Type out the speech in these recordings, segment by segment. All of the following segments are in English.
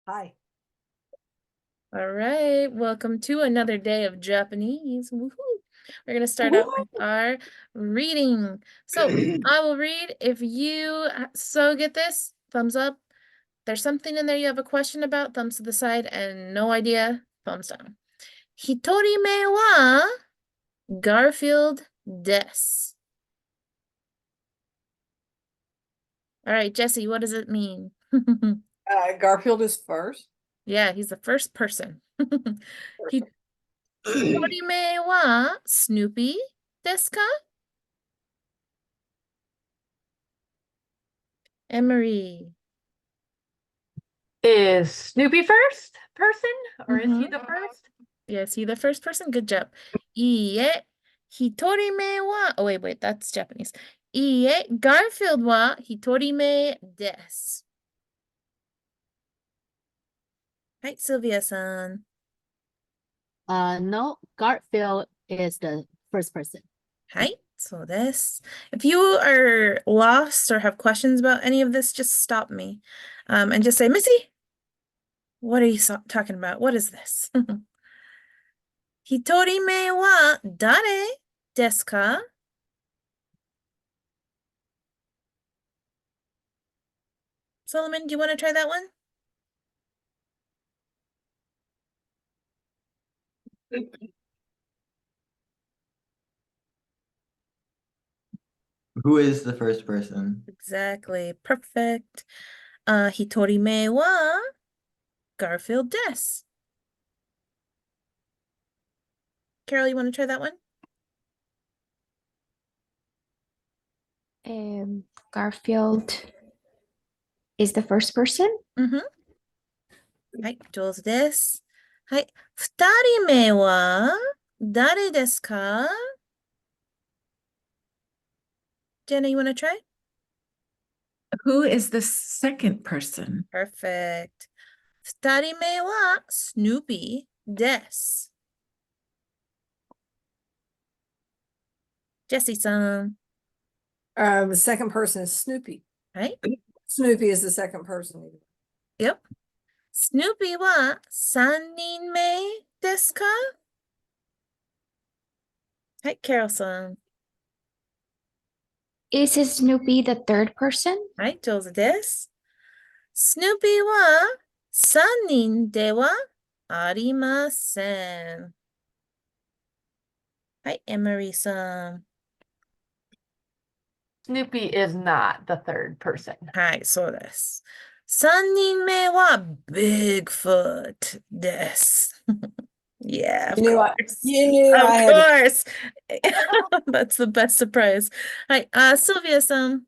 Hi. All right, welcome to another day of Japanese. Woohoo! We're going to start out with our reading. So I will read. If you get this, thumbs up. There's something in there you have a question about, thumbs to the side, and no idea, thumbs down. Hitorime wa Garfield desu. All right, Jesse, what does it mean? Garfield is first. Yeah, he's the first person. Person. Hitorime wa Snoopy desu ka? Emery. Is Snoopy first person, or is he the first? Yes, he the first person. Good job. Iie, hitorime wa. Oh, wait, that's Japanese. Iie, Garfield wa hitorime desu. Hi, Sylvia-san. No, Garfield is the first person. Hi, so this. If you are lost or have questions about any of this, just stop me. And just say, Missy, what are you talking about? What is this? Hitorime wa dare desu ka? Solomon, do you want to try that one? Who is the first person? Exactly. Perfect. Hitorime wa Garfield desu. Carol, you want to try that one? Garfield is the first person. Hi, 上手です。はい。二人目は誰ですか? Jenna, you want to try? Who is the second person? Perfect. 二人目は Snoopy です. Jessie-san. The second person is Snoopy. Right? Snoopy is the second person. Yep. Snoopy は三人目ですか? Hi, Carol-san. Is Snoopy the third person? はい、上手です。Snoopy は三人ではありません。はい、Emery さん。Snoopy is not the third person. はい、そうです。三人目は Bigfoot です。Yeah, of course. You knew Of I had course. That's the best surprise. はい、Sylvia さん。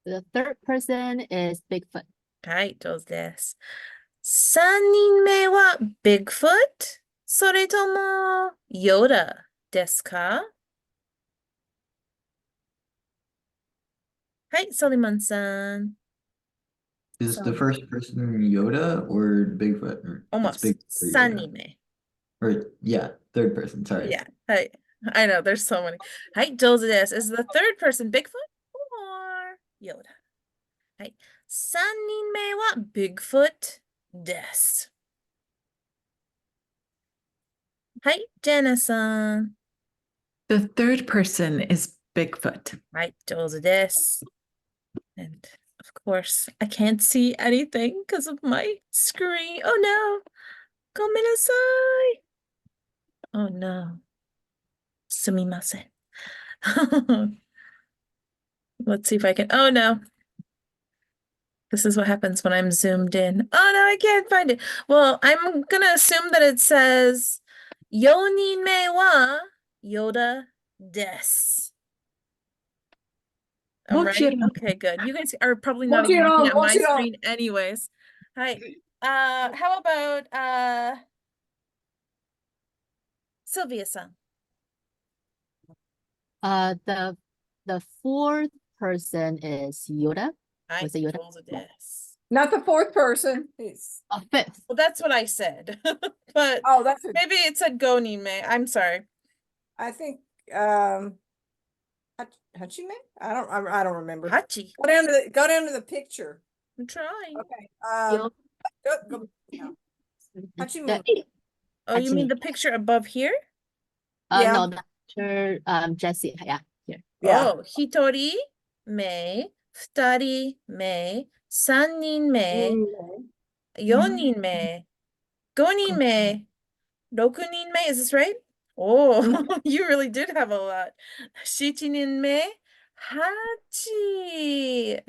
The third person is Bigfoot. はい、上手です。三人目は Bigfoot? それとも Yoda ですか? はい、ソリマンさん。Is the first person Yoda or Bigfoot? It's Almost. Bigfoot or Yoda. 三人目。Or yeah, third person. Sorry. Yeah. Hi. I know, there's so many. はい、上手です。Is the third person Bigfoot or Yoda? はい。三人目は Bigfoot です。はい、ジェナさん。The third person is Bigfoot. はい、上手です。And of course, I can't see anything because of my screen. Oh no. ごめんなさい. Oh no. すみません. Let's see if I can. Oh no. This is what happens when I'm zoomed in. Oh no, I can't find it. Well, I'm gonna assume that it says 4人目は Yoda です. All right. Okay, good. You guys are probably not even looking at my screen anyways. Hi. How about Sylvia-san? The fourth person is Yoda. Was it Yoda? not the fourth person. It's Fifth. Well, that's what I said. But that's maybe it said Gonime. I'm sorry. I think Hachime? I don't remember. Hachi. Go down to the picture. I'm trying. Okay. Yeah. How'd you The move? eight. Oh, you mean Hachimi. the picture above here? Yeah. No, the picture, Jesse, yeah, here. Yeah. Oh, hitori me, futari me, sannin me, yonin me, gonin me, rokunin me. Is this right? Oh, you really did have a lot. Shichinin me, hachinin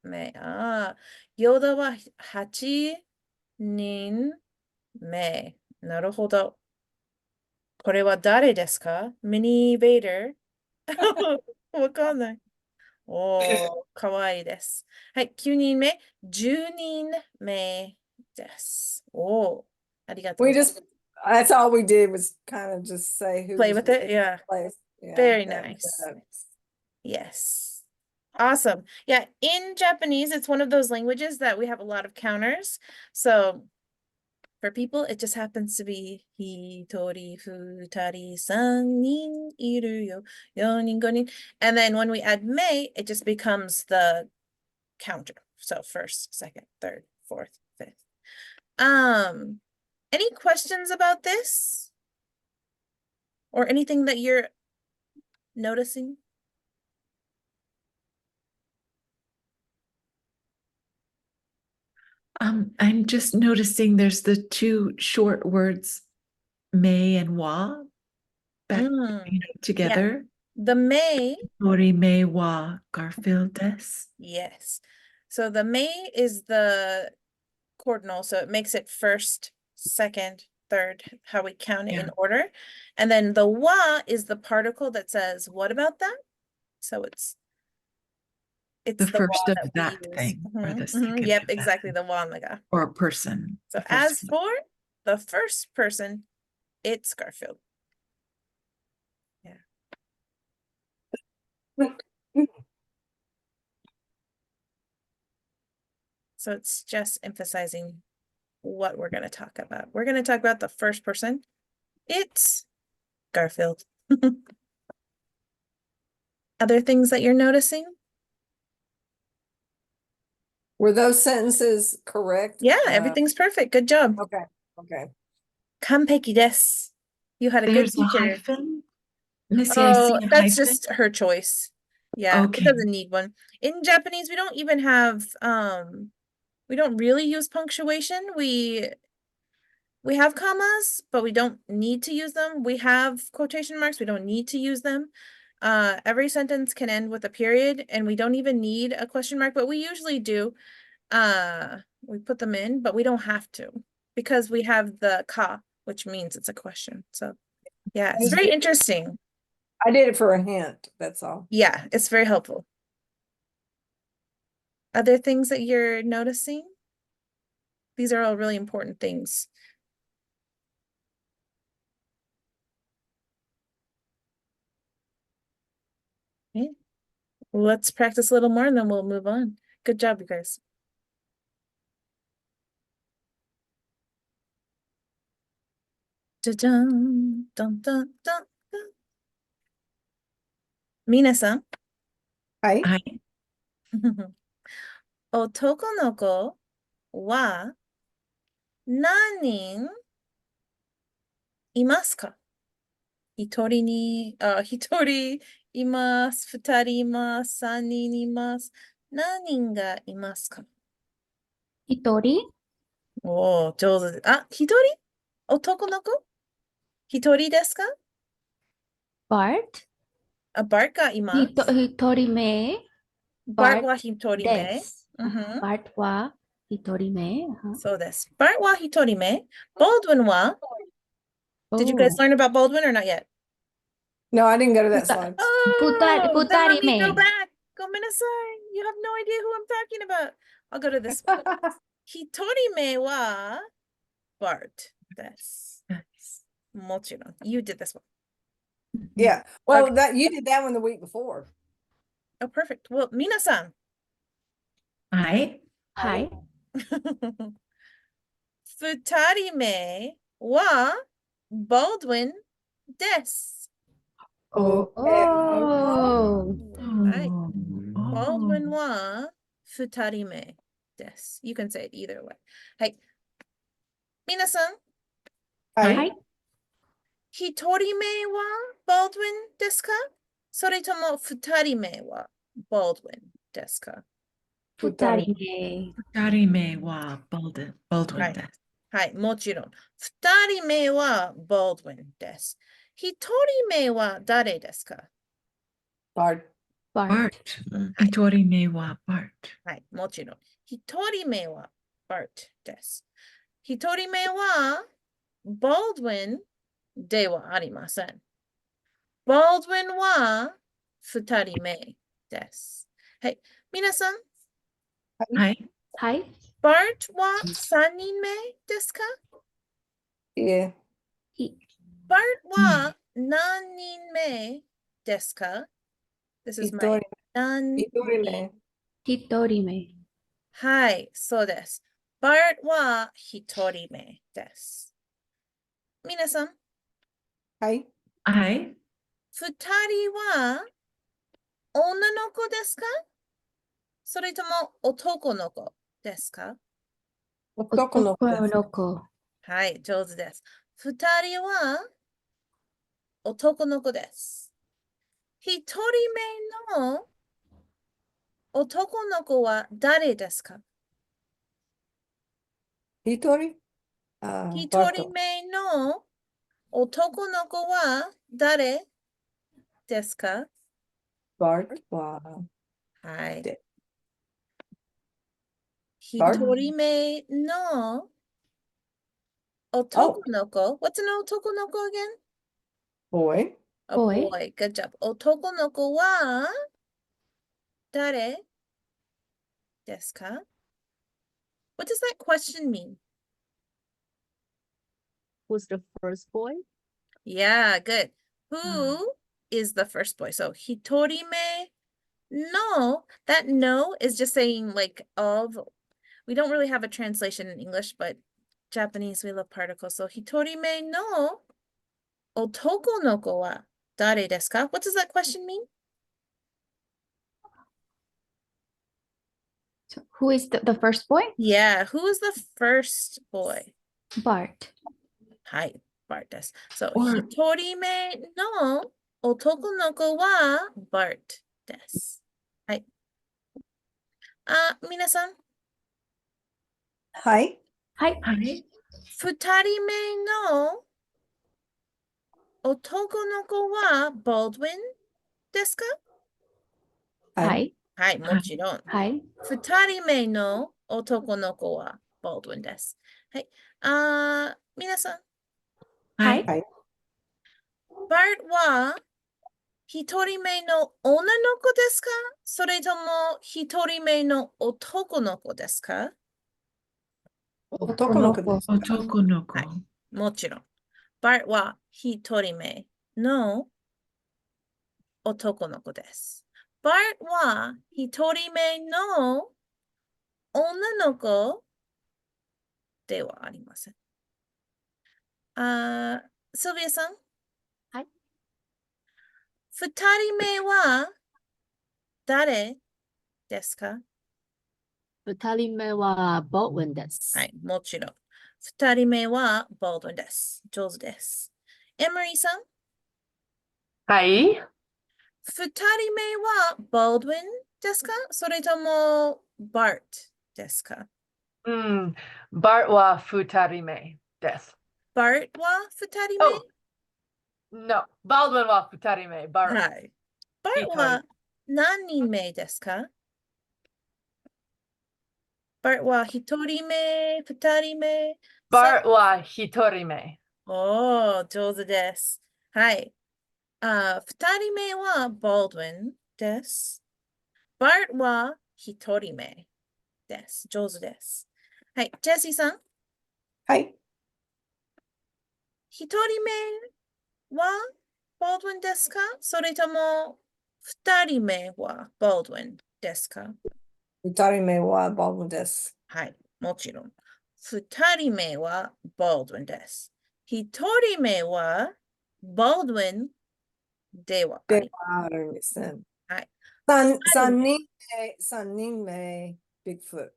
me. Ah, Yoda wa hachinin me. なるほど。これは誰ですか？ミニベイダー。わかんない。おー、かわいいです。はい、9人目、10人目です。おー、ありがとう We ございます。 just, that's all we did was kind of just say who Play was with it, yeah. place. Yeah, Very that- nice. that- Yes. Awesome. Yeah, in Japanese, it's one of those languages that we have a lot of counters. So for people, it just happens to be hitori, futari, sannin, iru yo, yonin, gonin. And then when we add me, it just becomes the counter. So first, second, third, fourth, fifth. Any questions about this? Or anything that you're noticing? I'm just noticing there's the two short words, may and wa, back, Mm, together. The may, Tori me wa Garfield des. yes. So the may is the cardinal, so it makes it first, second, third, how we count it in Yeah. order. And then the wa is the particle that says, what about that? So it's The the wa first of that we that use. thing, or Mhm, the mhm, second Yep, of that exactly, thing. the wa mega. Or a person. So the first as one. for the first person, it's Garfield. Yeah. So it's just emphasizing what we're going to talk about. We're going to talk about the first person. It's Garfield. Other things that you're noticing? Were those sentences correct? Yeah, everything's perfect. Good job. Okay, okay. 完璧です. You had a good There's a teacher. hyphen. Missy, I Oh, see a that's hyphen. just her choice. Yeah, Okay. it doesn't need one. In Japanese, we don't even have we don't really use punctuation. We have commas, but we don't need to use them. We have quotation marks, we don't need to use them. Every sentence can end with a period, and we don't even need a question mark, but we usually do. We put them in, but we don't have to because we have the ka, which means it's a question. So yeah, it's very interesting. I did it for a hint, that's all. Yeah, it's very helpful. Other things that you're noticing? These are all really important things. Okay. Let's practice a little more and then we'll move on. Good job, you guys. Dun, dun, dun, dun, dun. Mina-san. Hi. Hi. 男の子は何人いますか？一人います。二人います。三人います。何人がいますか？Hitori, おー、上手。あ、一人？男の子？一人ですか？ Bart, あ、Bart がいます。 hitori me, Bart Bart は一人目。 des. うんふん Bart wa hitori me. そうです。Bart は一人目。Baldwin は Did you guys Oh. learn about Baldwin or not yet? No, I didn't go to that Puta- slide. Oh, then let futari me go me. back. Go Minasai. You have no idea who I'm talking about. I'll go to this one. Hitorime wa Bart です。 Nice. もちろん。You did this one. Yeah, well, Okay. that, you did that one the week before. Oh, perfect. Well, Mina-san. Hi. Hi. 二人目は Baldwin です。 Oh. Right. Oh. Baldwin は二人目。です。You can say it either way. はい。皆さん、はい。はい。一人目はバードウィンですか？それとも二人目はバードウィンですか？二人目。二人目はBaldwin です。はい、もちろん。二人目はバードウィンです。一人目は誰ですか？Bart. Bart. Bart。一人目は Bart。はい、もちろん。一人目はバートです。一人目はバードウィンではありません。バードウィンは二人目です。はい、皆さん、はい。はい。バートは三人目ですか？ Yeah. バートは何人目ですか？ This is my 何一人目。一人目。はい、そうです。バートは一人目です。皆さん、はい。はい。二人は女の子ですか？それとも男の子ですか？男の子です。男の子。はい、上手です。二人は男の子です。一人目の男の子は誰ですか？一人一バート。人目の男の子は誰ですか？バートは、はいで。一 Bart? 人目の男の子 What's an 男の子 again? boy. A Boy. boy. Good job. 男の子は誰ですか？ What does that question mean? Who's the first boy? Yeah, good. Who is the first boy? So, 一人目 no. That no is just saying like of. We don't really have a translation in English, but Japanese, we love particles. So, 一人目の男の子は誰ですか? What does that question mean? So who is the first boy? Yeah, who is the first boy? Bart. はい、Bart です。So, Or- 一人目の男の子は Bart です。はい。皆さん、はい。はい。はい。二人目の男の子は Baldwin ですか？はい。はい、もちろん。はい。二人目の男の子は Baldwin です。はい。皆さん、はい。はい。Bart は一人目の女の子ですか？それとも一人目の男の子ですか？男の子です。男の子。はいもちろん。Bart は一人目の男の子です。Bart は一人目の女の子ではありません。シルビアさん。はい。二人目は誰ですか？二人目は Baldwin です。はい、もちろん。二人目はボードンです。上手です。エマリーさん。はい。二人目はボードウィンですか？それともバートですか？うん。バートは二人目です。バートは二人目 Oh, no. バードウィンは二人目。バート。はい。バートは何人目ですか？バートは一人目、二人目。バートは一人目。おー、上手です。はい。二人目はボードウィンです。バートは一人目です。上手です。はい。ジェシーさん。はい。一人目はボードウィンですか？それとも二人目はボードウィンですか？二人目はボブです。はい。もちろん。二人目はボードウィンです。一人目はボードウィンではありありません。はい。三人目、ビッグフット。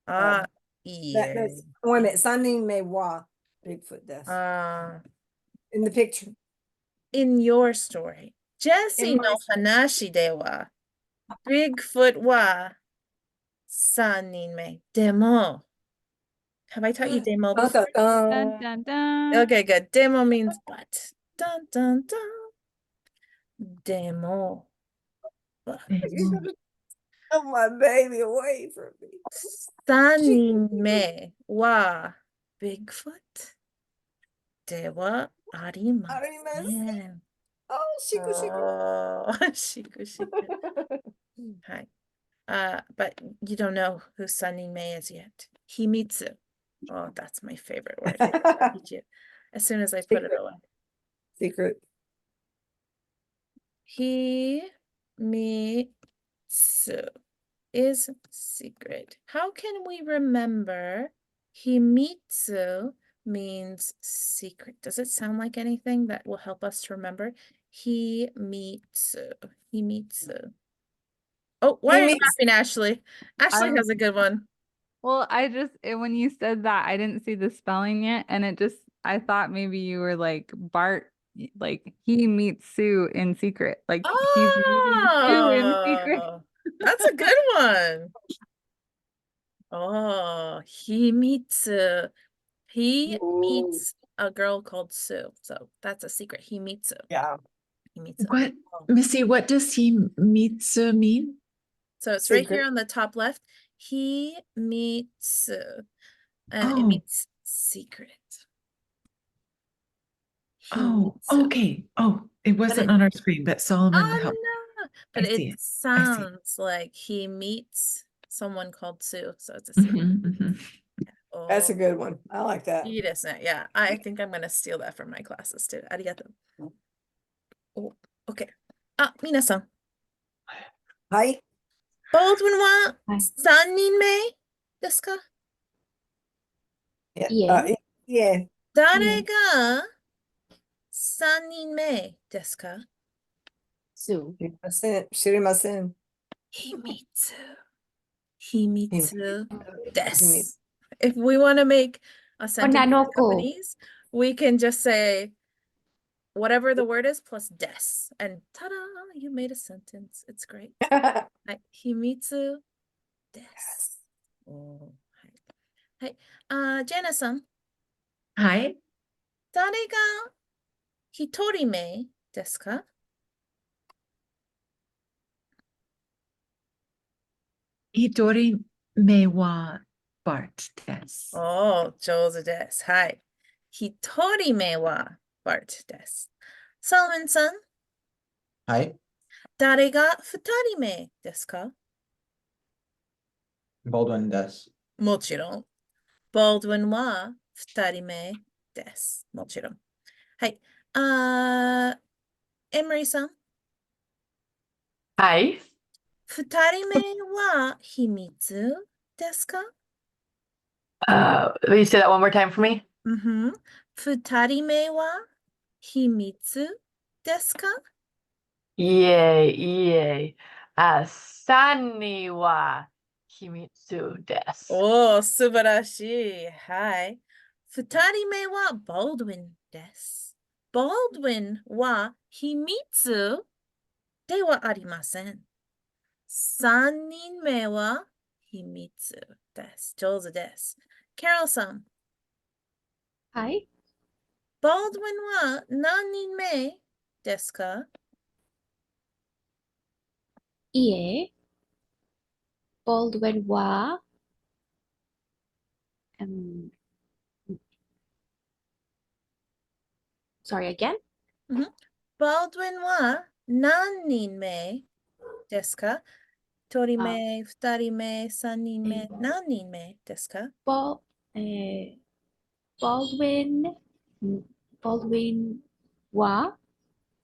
Ah, That, that's, wait a minute, Sanin me wa, Bigfoot desu. In the picture. In your story. Jesse In my no story. hanashi de wa Bigfoot wa 3人目. Demo. Have I taught you demo Dun, before? dun, Dun, dun. dun, dun. Okay, good. Demo means but. Dun dun dun. Demo. But. You gotta tell my baby away from me. 3人目は Bigfoot ではありまありませせん。Oh, shiku shiku. Oh, shiku shiku. Hi. But you don't know who 3人目 is yet. Himitsu. Oh, that's my favorite word. I'll teach you as soon as I put it Secret. away. Secret. Himitsu is secret. How can we remember Himitsu means secret? Does it sound like anything that will help us to remember? Himitsu. Himitsu. Oh, why are you Himitsu. laughing, Ashley? Ashley I'm- has a good one. Well, when you said that, I didn't see the spelling yet, and I thought maybe you were like Bart, like he meets Sue in secret, like he's meeting Sue in secret. Oh, that's a good one. Oh, Himitsu. He Ooh. meets a girl called Sue. So that's a secret. Himitsu. Yeah. Himitsu. What, Oh. Missy, what does Himitsu mean? So it's right Secret. here on the top left. He meets, and it Oh. means secret. Oh, Himitsu. okay. Oh, it wasn't it- on our screen, but Solomon Oh, helped. no. But I see it it. sounds like he meets someone called Sue. So it's a secret. Mhm, mhm. That's a Oh, good one. I like that. いいですね. Yeah, I think I'm gonna steal that from my classes too. ありがとう. Oh, okay. あ、皆さん。はい。Baldwin ははい3人目ですか? いや、いえ。いえ。誰が3人目ですか? Sue. 知りません。知りません。秘密。秘密で秘密。す. If we want to make a sentence in 女の子。 Japanese, we can just say whatever the word is plus des. And ta-da, you made a sentence. It's great. はい。秘密です. Oh, はい。はい。ジェナさん。はい。誰が一人目ですか? 一人目は Bart です。おー、上手です。はい。一人目は Bart です。サルマンさん、はい。誰が二人目ですか? Baldwin です。もちろん。Baldwin は二人目です。もちろん。はい。エムリーさん、はい。二人目は秘密ですか? Will you say that one more time for me? 二人目は秘密ですか? いえいえ。3人は秘密です。おー、素晴らしい。はい。二人目は Baldwin です。Baldwin は秘密ではありません。三人目は秘密です。上手です。Carol さん、はい。 Baldwin は何人目ですか? いえ。Baldwin は、sorry again? Baldwin は何人目ですか? 一人目、二人目、三人目、何人目ですか? Baldwin は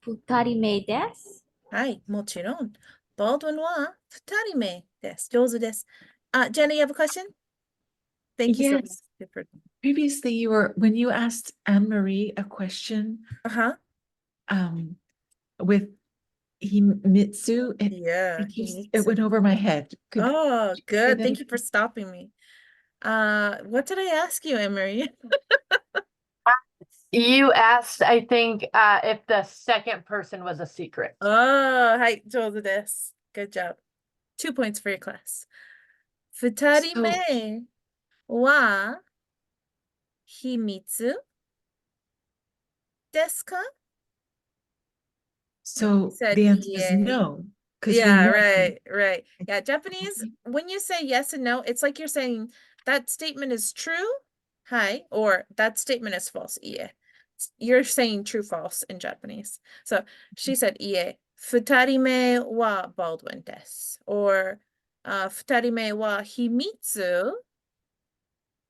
二人目です。はい、もちろん。Baldwin は二人目です。上手です。Jenna, you have a question? Thank you so much. Yes. Previously, when you asked Anne-Marie a question, Uh-huh. with Himitsu, Yeah. it went over my head. Oh, you say good. that Thank you for stopping me. What did I ask you, Emery? You asked, I think, if the second person was a secret. Oh, はい、上手です。Good job. 2 points for your class. 二人目は秘密ですか? So said the answer is EA. no, because we Yeah, know. right. Yeah, Japanese, when you say yes and no, it's like you're saying that statement is true, hi, or that statement is false, ie. You're saying true, false in Japanese. So she said ie. 二人目は Baldwin です. Or 二人目は秘密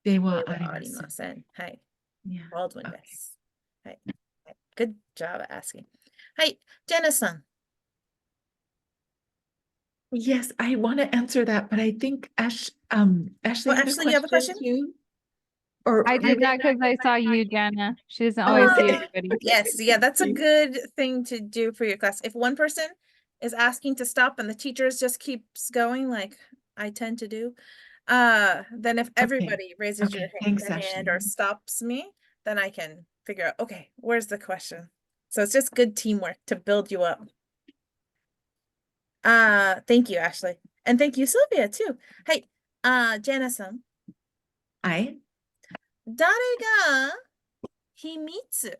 ででははありません。ありません。はい。 Yeah. Baldwin Okay. です。はい。Good job asking. はい。Jenna さん。 Yes, I want to answer that, but I think Ashley Well, had Ashley, you have a question? too. Or I did that because I saw you, Jana. She doesn't always see Okay. everybody. Yes, yeah, that's a good thing to do for your class. If one person is asking to stop and the teachers just keeps going, like I tend to do, then if everybody raises your Okay, thanks, their hand or Ashley. stops me, then I can figure out, okay, where's the question? So it's just good teamwork to build you up. Thank you, Ashley. And thank you, Sylvia, too. Hey, Jana-san, はい。誰が秘密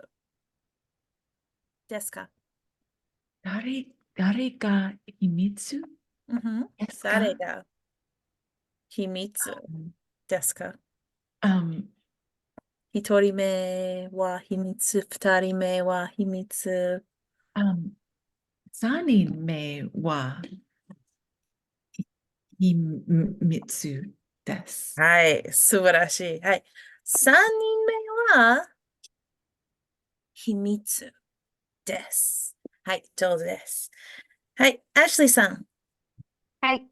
ですか? 誰が秘密ですか? 誰が秘密ですか? 一人目は秘密、二人目は秘密。三人目は秘密です。はい、素晴らしい。はい。三人目は秘密です。はい、上手です。はい、アシュリーさん。はい。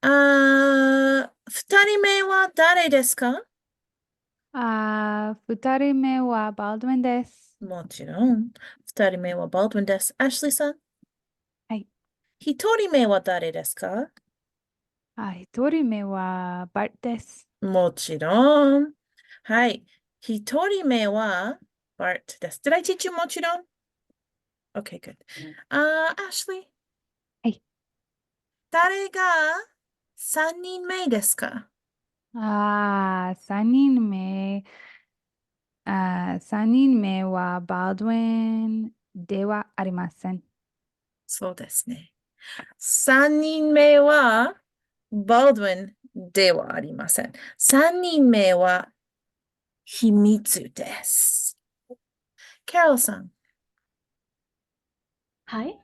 二人目は誰ですか? 二人目はバルドウィンです。もちろん。二人目はバルドウィンです。アシュリーさん。はい。一人目は誰ですか? 一人目はバルです。もちろん。はい。一人目は Bart です。Did I teach you もちろん? Okay, good. Ashley. はい。誰が三人目ですか? 三人目。三人目はバルドウィンではありません。そうですね。三人目は Baldwin ではありません。三人目は秘密です。Carol さん。はい。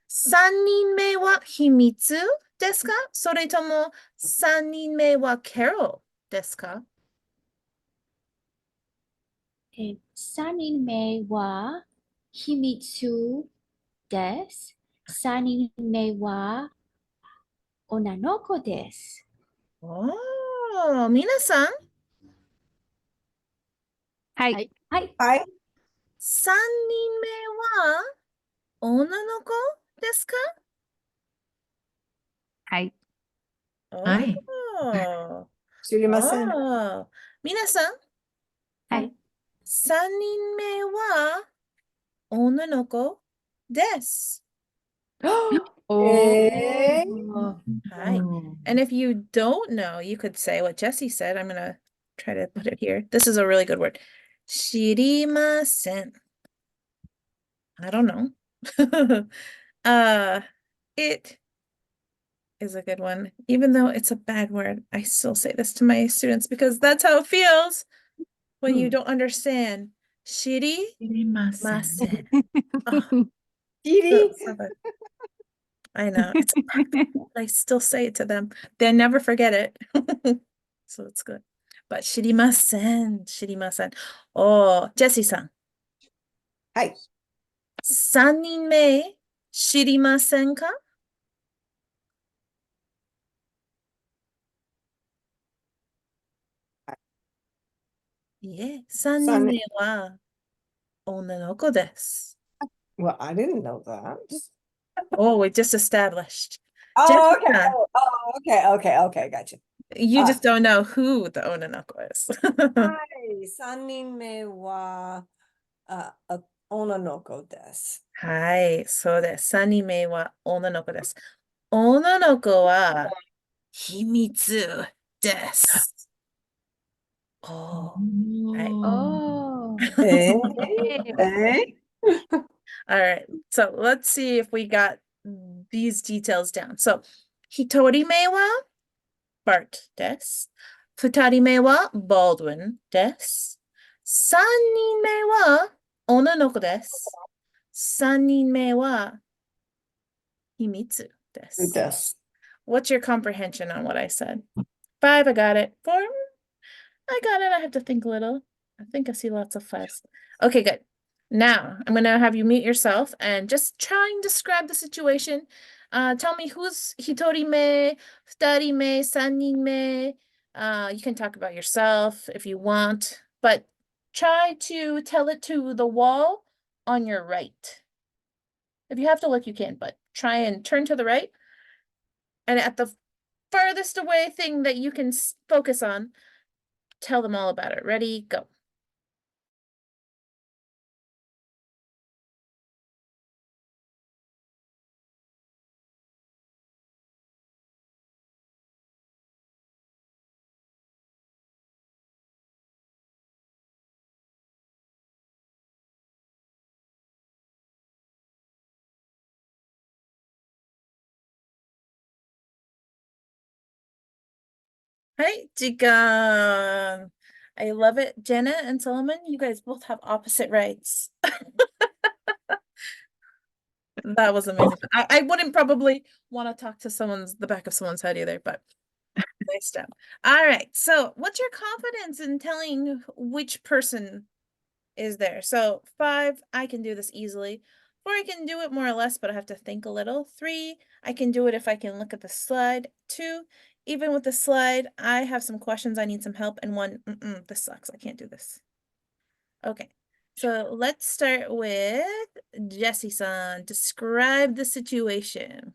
三人目は秘密ですか? それとも三人目は Carol ですか? 三人目は秘密です。三人目は女の子です。皆さん、はい。はい。はい。はい。三人目は女の子ですか? はい。はい。知りません。皆さん、はい。三人目は女の子です。えHi. And if you don't know, you could say what Jesse said. I'm going to try to put it here. This is a really good word. 知りません. I don't know. It is a good one. Even though it's a bad word, I still say this to my students because that's how it feels when you don't understand. 知り知りません。ません. キリ So good. I know. It's I still say it to them. They never forget it. So it's good. But 知りません。知りません。Oh, Jessie さん。はい。三人目知りませんか? いえ、三人目は女の子です。Well, I didn't know that. Oh, we just established. Oh, Jessica. okay. Oh, okay. Okay. Gotcha. You just don't know who the onanoko is. はい、三人目は、女の子です。はい、そうです。三人目は女の子です。女の子は秘密です。おー、はい。 Oh. All right, so let's see if we got these details down. So, 一人目は Bart です。二人目は Baldwin です。三人目は女の子です。三人目は秘密です。です。What's your comprehension on what I said? 5, I got it. 4, I got it. I have to think a little. I think I see lots of 5s. Okay, good. Now, I'm going to have you mute yourself and just try and describe the situation. Tell me who's hitorime, futarime, sanninme. You can talk about yourself if you want, but try to tell it to the wall on your right. If you have to look, you can, but try and turn to the right. And at the farthest away thing that you can focus on, tell them all about it. Ready, go. Hi, Jika. I love it. Jenna and Solomon, you guys both have opposite rights. That was amazing. I wouldn't probably want to talk to the back of someone's head either, but nice job. All right. So what's your confidence in telling which person is there? So 5, I can do this easily. 4, I can do it more or less, but I have to think a little. 3, I can do it if I can look at the slide. 2, even with the slide, I have some questions. I need some help. And 1, this sucks. I can't do this. Okay. So let's start with Jessie-san. Describe the situation.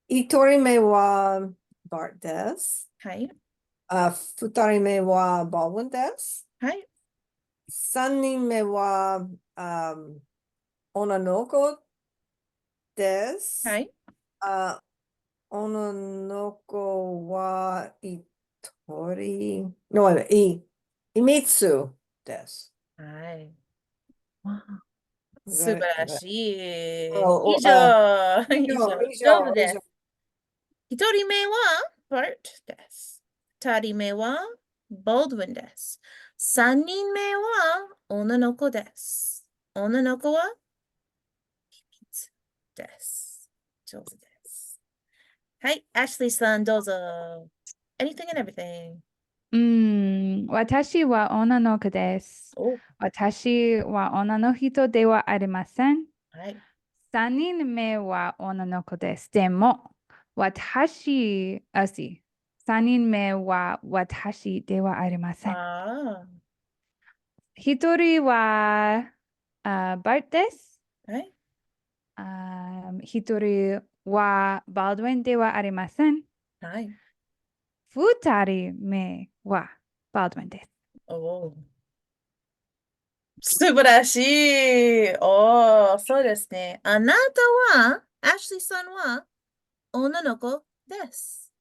一人目は Bart です。はい。二人目は Baldwin です。はい。三人目は女の子です。はい。女の子は一人、秘密です。はい。わあ、素 Very 晴ら good. しい。お以上。上手です。一人目は Bart です。二人目は Baldwin です。三人目は女の子です。女の子は秘密です。上手です。はい、Ashley さんどうぞ。Anything and everything. 私は女の子です。お、私は女の人ではありません。はい。三人目は女の子です。でも、三人目は私ではありません。あ一人はバートです。あ、はい。一人はバードウィンではありません。はい。二人目はバードウィンです。おー。素晴らしい。おー、そうですね。あなたは、アシュリーさんは女の子です。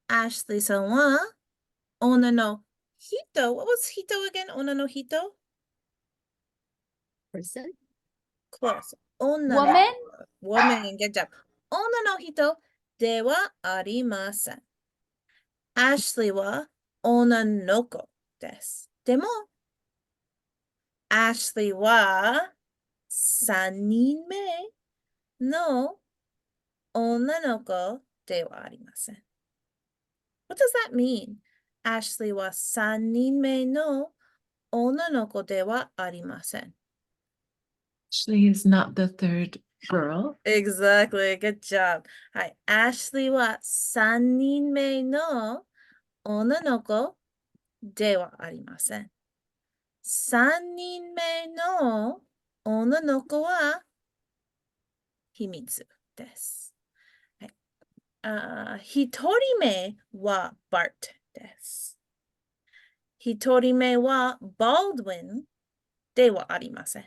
アシュリーさんは女の人。What was 人 again? 女の人 Person? Close. 女の Woman? Woman. Good job. 女の人ではありません。アシュリーは女の子です。でも、アシュリーは3人目の女の子ではありません。What does that mean? Ashley は3人目の女の子ではありません。Ashley is not the third girl. Exactly. Good job. はい。Ashley は3人目の女の子ではありません。3人目の女の子は秘密です。はい。Hitorime wa Bart desu. Hitorime wa Baldwin de wa arimasen.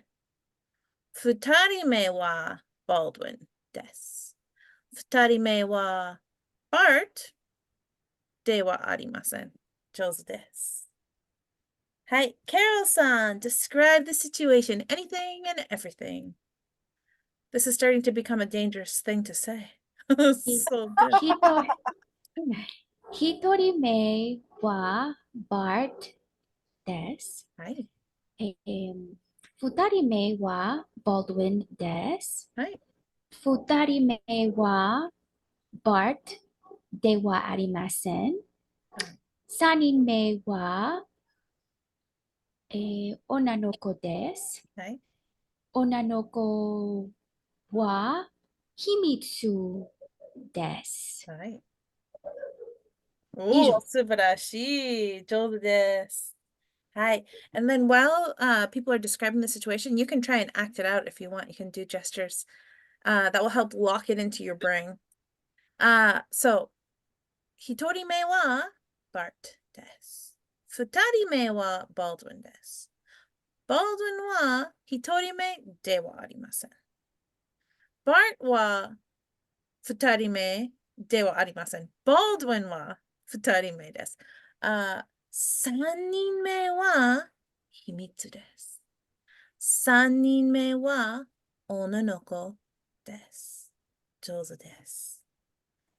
Futarime wa Baldwin desu. Futarime wa Bart de wa arimasen. Jozu desu. Hi, Carol-san, describe the situation, anything and everything. This is starting to become a dangerous thing to say. So good. 一人目は Bart です。はい。二人目は Baldwin です。はい。二人目は Bart ではありません。三人目は、女の子です。はい。女の子は秘密です。はい。以上。おー、素晴らしい。上手です。Hi. And then while people are describing the situation, you can try and act it out if you want. You can do gestures. That will help lock it into your brain. So, 一人目は Bart です。二人目は Baldwin です。Baldwin は一人目ではありません。Bart は二人目ではありません。Baldwin は二人目です。三人目は秘密です。三人目は女の子です。上手です。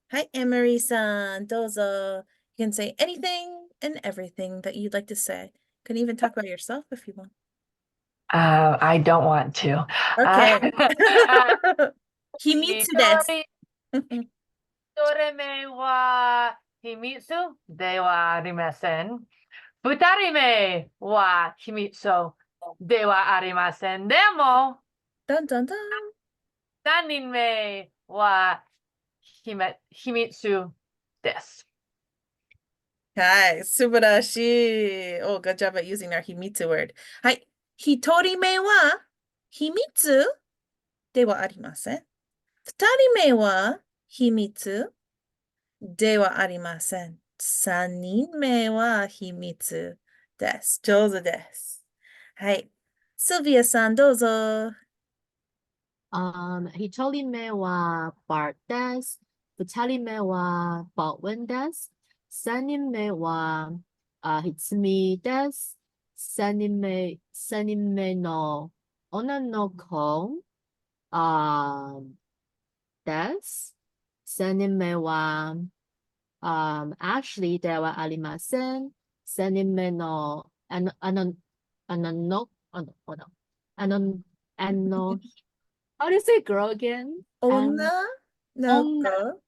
はい、Emery さん、どうぞ。You can say anything and everything that you'd like to say. You can even talk about yourself if you want. I don't want to. Okay. 秘一密です。人一人目は秘密ではありません。二人目は秘密ではありません。でも、だんだんだん。三人目は秘密です。はい、素晴らしい。Oh, good job at using our 秘密 word. はい。一人目は秘密ではありません。二人目は秘密ではありません。三人目は秘密です。上手です。はい。シルビアさん、どうぞ。一人目は Bart です。二人目は Baldwin です。三人目はひつみです。三人目の女の子です。三人目はAshley ではありません。三人目のhow do you say girl again? 女の子。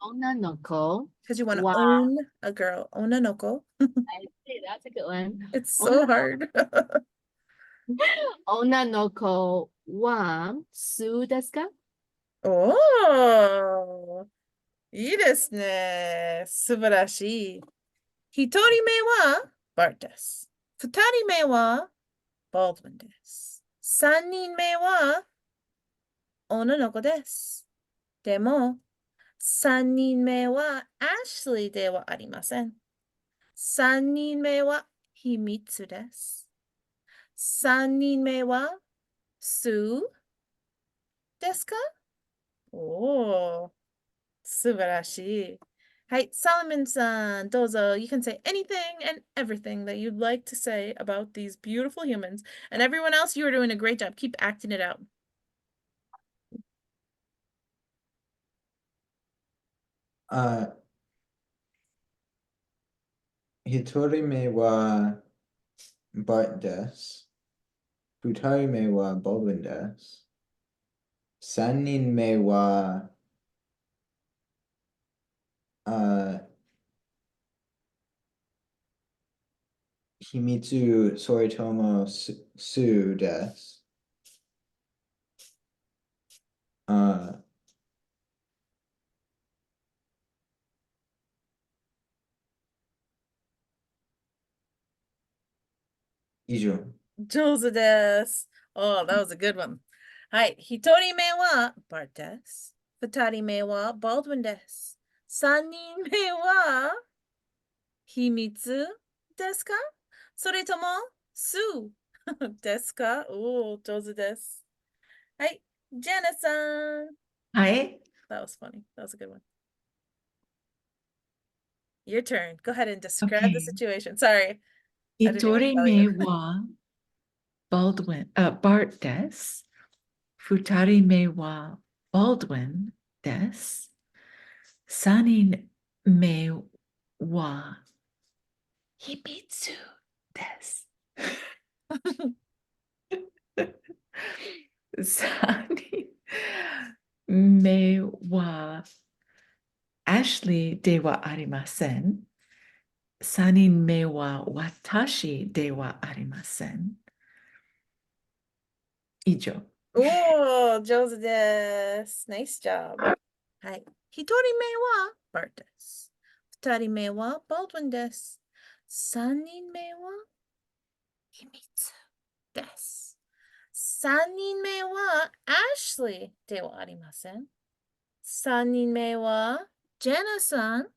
女の子 Because you want to は own a girl. 女の子。 Hey, that's a good one. It's so hard. 女の子はSue ですか？おー、いいですね。素晴らしい。一人目は Bart です。二人目は Baldwin です。三人目は女の子です。でも、三人目は Ashley ではありません。三人目は秘密です。三人目は Sue ですか？おー、素晴らしい。はい、Solomon さん、どうぞ。You can say anything and everything that you'd like to say about these beautiful humans. And everyone else, you are doing a great job. Keep acting it out. 一人目は Bart です。二人目は Baldwin です。三人目は秘密それともスーです。以上。上手です。Oh, that was a good one. はい、一人目は Bart です。二人目は Baldwin です。3人目は秘密ですか？それともスーですか？おー、上手です。はい、ジェナさん。Hi. That was funny. That was a good one. Your turn. Go ahead and describe the Okay. situation. Sorry, I didn't even tell you. 一人目は Baldwin, Bart です。二人目は Baldwin です。三人目は秘密です。三人目は Ashley ではありません。三人目は私ではありません。以上。おー、上手です。Nice job. はい。一人目は Bart です。二人目は Baldwin です。三人目は秘密です。三人目は Ashley ではありません。三人目は Jenna さん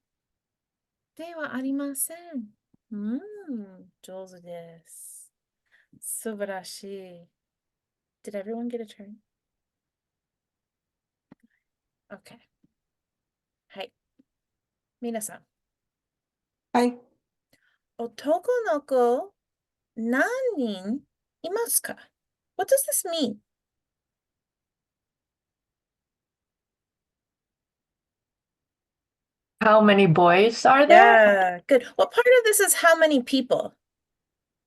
ではありません。上手です。素晴らしい。Did everyone get a turn? Okay. はい。皆さん。はい。男の子何人いますか？ What does this mean? How many boys are there? Yeah, good. What part of this is how many people?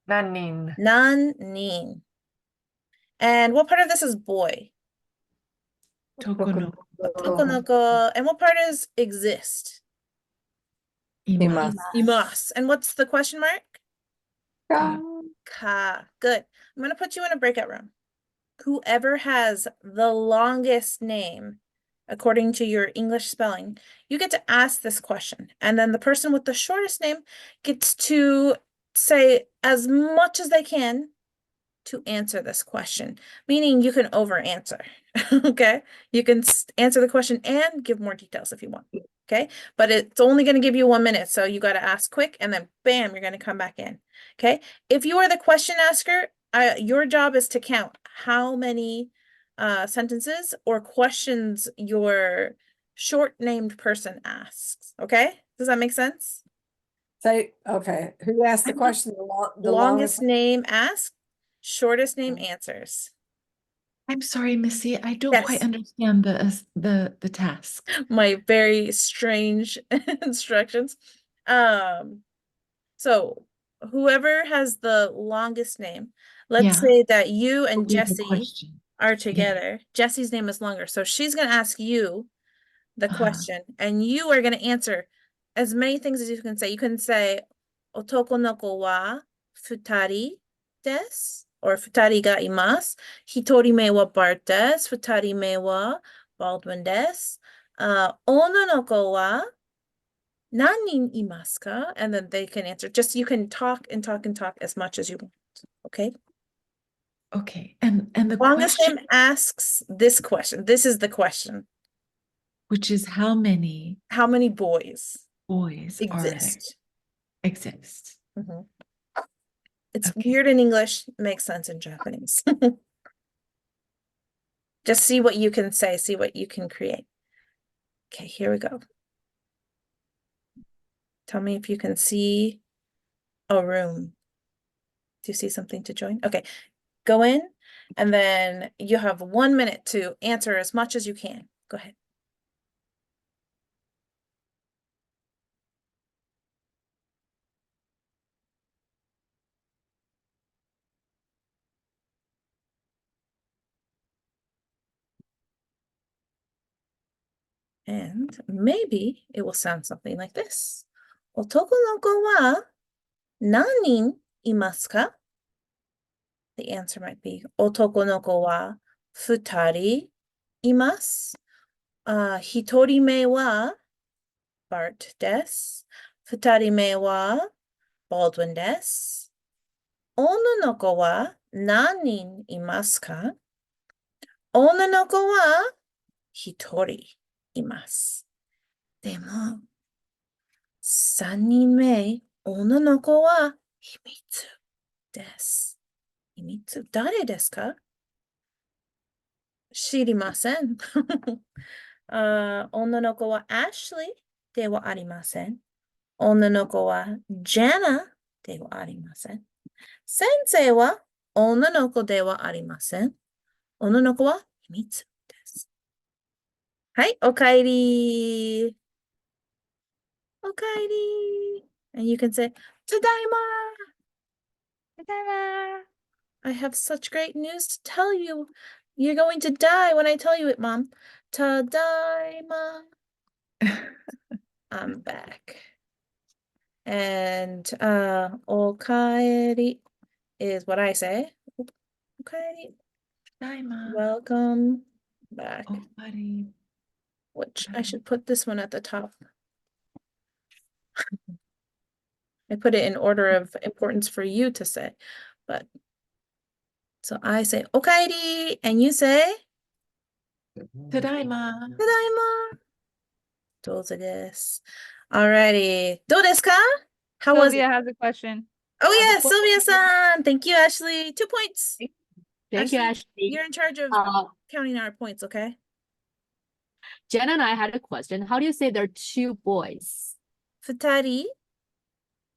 Nanin. 何人. And what part of this is boy? 男の男の子. And what part is exist? います。います. And what's the question mark? か Ka. Good. I'm going to put you in a breakout room. Whoever has the longest name, according to your English spelling, you get to ask this question. And then the person with the shortest name gets to say as much as they can to answer this question, meaning you can over answer. Okay, you can answer the question and give more details if you want. Okay, but it's only going to give you 1 minute, so you got to ask quick and then bam, you're going to come back in. Okay, if you are the question asker, your job is to count how many sentences or questions your short named person asks. Okay, does that make sense? Say, okay, who asked the question? The Longest longest? name asked, shortest name answers. I'm sorry, Missy. I don't quite Yes. understand the task. My very strange instructions. So whoever has the longest name, let's Yeah. say that you and Will be the Jessie question. are Yeah. together. Jessie's name is longer, so she's going to ask you the Uh-huh. question, and you are going to answer as many things as you can say. You can say, Otoko no ko wa futari desu, or futari ga imasu. Hitori me wa Bart desu. Futari me wa Baldwin desu. Onna no ko wa nanin imasu ka? And then they can answer. Just you can talk and talk and talk as much as you want. Okay. Okay. And the Longest question, name asks this question. This is the question. which is how many How many boys boys are there? exist? Exist. Mhm. It's Okay. weird in English, makes sense in Japanese. Just see what you can say, see what you can create. Okay, here we go. Tell me if you can see a room. Do you see something to join? Okay, go in, and then you have 1 minute to answer as much as you can. Go ahead. And maybe it will sound something like this. Otoko no ko wa nanin imasu ka? The answer might be Otoko no ko wa futari imasu. Hitori me wa Bart desu. Futari me wa Baldwin desu. Onna no ko wa nanin imasu ka? Onna no ko wa hitori imasu. でも、3人目、女の子は秘密です。秘密、誰ですか？知りません。女の子はアッシュリーではありません。女の子はジャナではありません。先生は女の子ではありません。女の子は秘密です。はい、おかえり。おかえり。And you can say, ただいま。ただいま。 I have such great news to tell you. You're going to die when I tell you it, Mom. Tadaima. I'm back. And okaeri is what I say. Okaeri. ただいま。 Welcome back. おかえり。 Which I should put this one at the top. I put it in order of importance for you to say, but so I say okaeri and you say ただいま。 tadaima. 上手です. Alrighty. どうですか? How was it? Sylvia has a question. Oh I have a yes, Sylvia-san. Thank you, Ashley. 2 points. Thank you, Ashley. You're in charge of counting our points, okay? Jen and I had a question. How do you say there are two boys? Futari.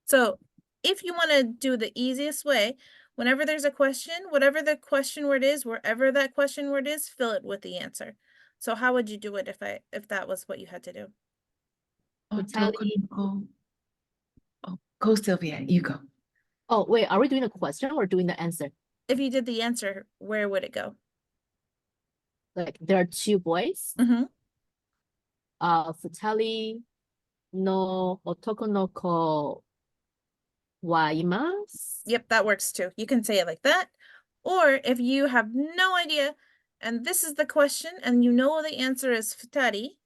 So if you want to do the easiest way, whenever there's a question, whatever the question word is, wherever that question word is, fill it with the answer. So how would you do it if that was what you had to do? 男の子。Oh, go, Sylvia. You go. Oh, wait, are we doing a question or doing the answer? If you did the answer, where would it go? Like there are two boys. Mm-hmm. 二人の男の子はいます. Yep, that works too. You can say it like that. Or if you have no idea, and this is the question, and you know the answer is futari,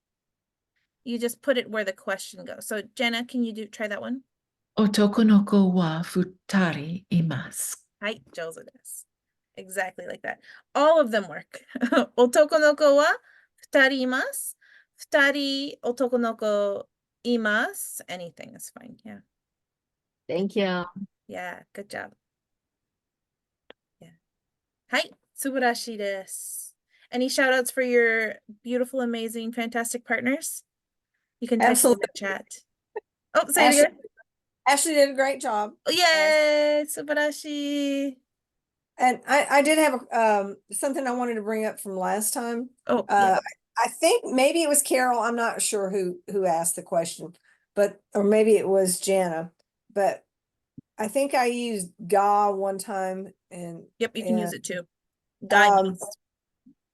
you just put it where the question goes. So Jenna, can you try that one? 男の子は二人います。 Hai, Jozo desu. Exactly like that. All of them work. Otoko no ko wa futari imasu. Futari otoko no ko imasu. Anything is fine. Yeah. Thank you. Yeah, good job. Yeah. Hai, subarashi desu. Any shout outs for your beautiful, amazing, fantastic partners? You can type in Absolutely. the chat. Oh, say it Ashley, again. Ashley did a great job. Oh, yay, subarashi. And I did have something I wanted to bring up from last time. Oh, yeah. I think maybe it was Carol. I'm not sure who asked the question, or maybe it was Jana. But I think I used ga one time, and Yep, you can use it too. Guidance.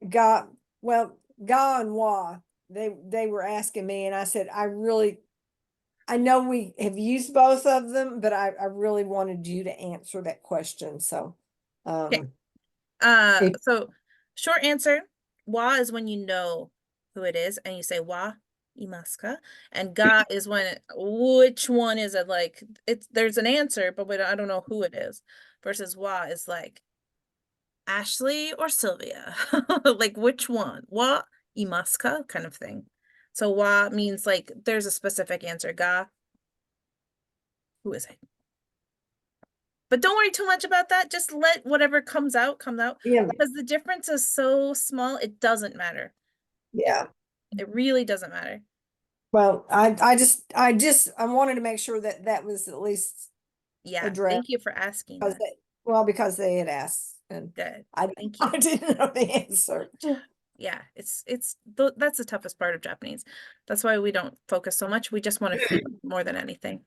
ga and wa. They were asking me, and I said I know we have used both of them, but I really wanted you to answer that question. So, Okay. if- So short answer, wa is when you know who it is, and you say wa imasu ka, and ga is which one is it? Like there's an answer, but I don't know who it is. Versus wa is like Ashley or Sylvia, like which one? Wa imasu ka kind of thing. So wa means like there's a specific answer. Ga, who is it? But don't worry too much about that. Just let whatever comes out come out. yeah, Because the difference is so small, it doesn't matter. yeah. It really doesn't matter. Well, I wanted to make sure that was at least Yeah, addressed thank you for asking because that. because they had asked, and Good. I Thank you. I didn't know the answer. Yeah, that's the toughest part of Japanese. That's why we don't focus so much. We just want to feel it more than anything.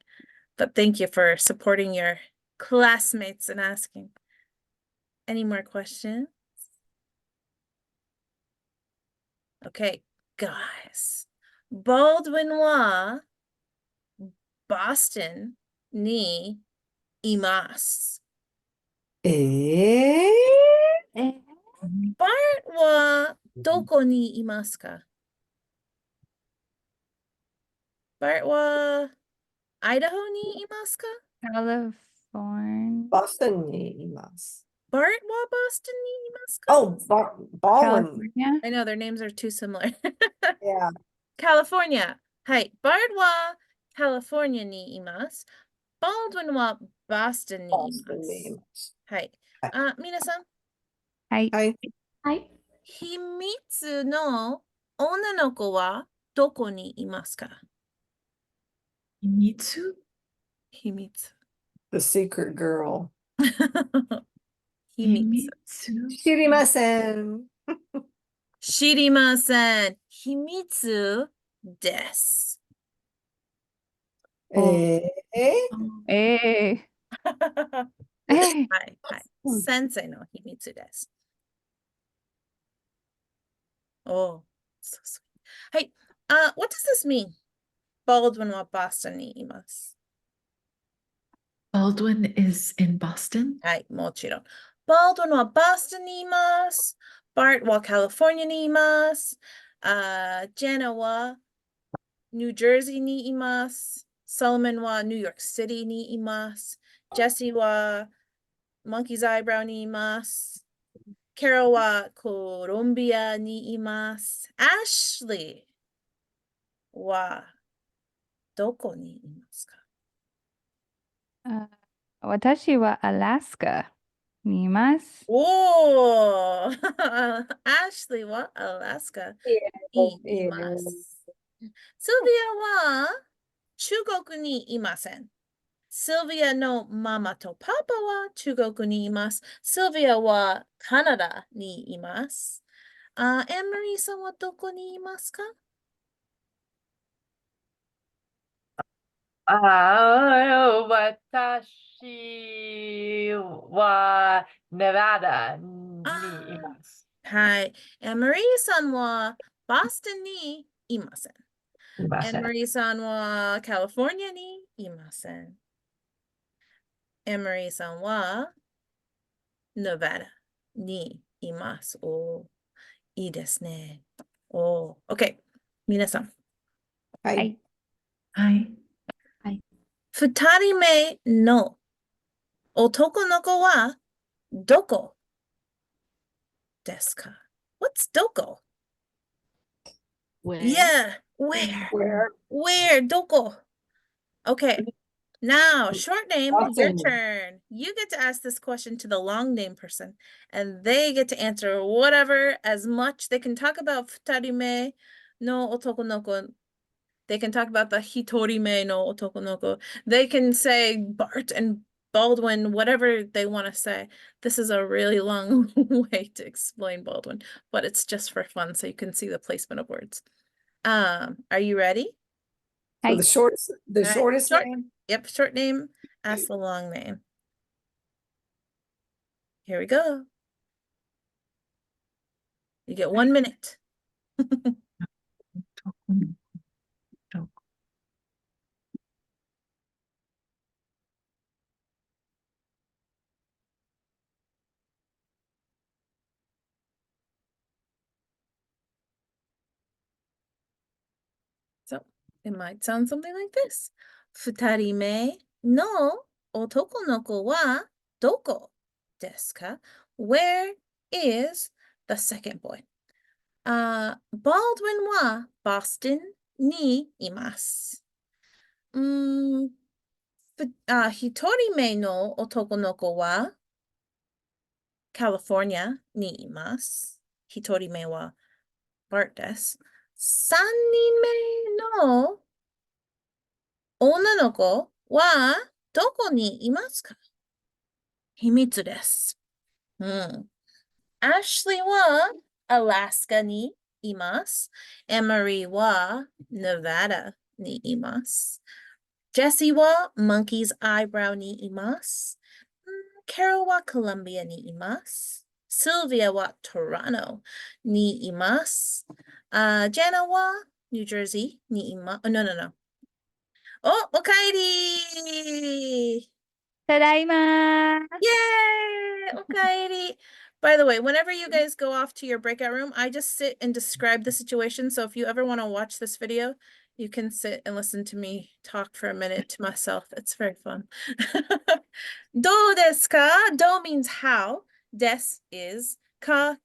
But thank you for supporting your classmates and asking. Any more questions? Okay, guys. Baldwin wa Boston ni imasu. Eh? Bart wa doko ni imasu ka? Bart wa Idaho ni imasu ka? California. Boston ni imasu. Bart wa Boston ni imasu ka? Oh, Baldwin. California. I know their names are too similar. Yeah. California. はい。Bart は California にいます。Baldwin は Boston にいま Boston にいす。ます。はい。皆さん、はい。はい。はい。秘密の女の子はどこにいますか？秘密秘密。The secret girl. 秘秘密。密知りません。知りません。秘密です。ええはー、い、えはい。うん先生の秘密です。Oh, so sweet. はい。what does this mean? Baldwin は Boston にいます。Baldwin is in Boston. はい、もちろん。Baldwin は Boston にいます。Bart は California にいます。Jenna は New Jersey にいます。Solomon は New York City にいます。Jesse は Monkey's Eyebrow にいます。Carol はコロンビアにいます。Ashley はどこにいますか？私はアラスカにいます。おーAshley はアラスカにいます。シルビアは中国にいません。シルビアのママとパパは中国にいます。シルビアはカナダにいます。エミリーさんはどこにいますか？私はネバダにいます。はい。エミリーさんはボストンにいません。いません。エミリーさんはカリフォルニアにいません。エミリーさんはネバダにいます。おー、いいですね。おー、OK。皆さん。はい。はい。はい。二人目の男の子はどこですか？ What's どこ？ Where? Yeah, where? Where? Where? どこ? Okay. Now, short name, your Boston. turn. You get to ask this question to the long name person, and they get to answer whatever, as much. They can talk about futarime no otoko no ko. They can talk about the hitorime no otoko no ko. They can say Bart and Baldwin, whatever they want to say. This is a really long way to explain Baldwin, but it's just for fun, so you can see the placement of words. Are you ready? So Hi. the shortest, the All right, shortest short. name. Yep, short name. Ask the long name. Here we go. You get 1 minute. そう。It might sound something like this. 二人目の男の子はどこですか? Where is the second boy? Baldwin は Boston にいます。一人目の男の子は California にいます。一人目は Bart です。三人目の女の子はどこにいますか？秘密です。Ashley はアラスカにいます。Emery は Nevada にいます。Jessie は Monkey's Eyebrow にいます。Carol は Columbia にいます。Sylvia は Toronto にいます。Jenna は New Jersey にいます。No. おかえりただいまー。Yay! おかえり By the way, whenever you guys go off to your breakout room, I just sit and describe the situation. So if you ever want to watch this video, you can sit and listen to me talk for a minute to myself. It's very fun. どうですか? Do means how. Des is ka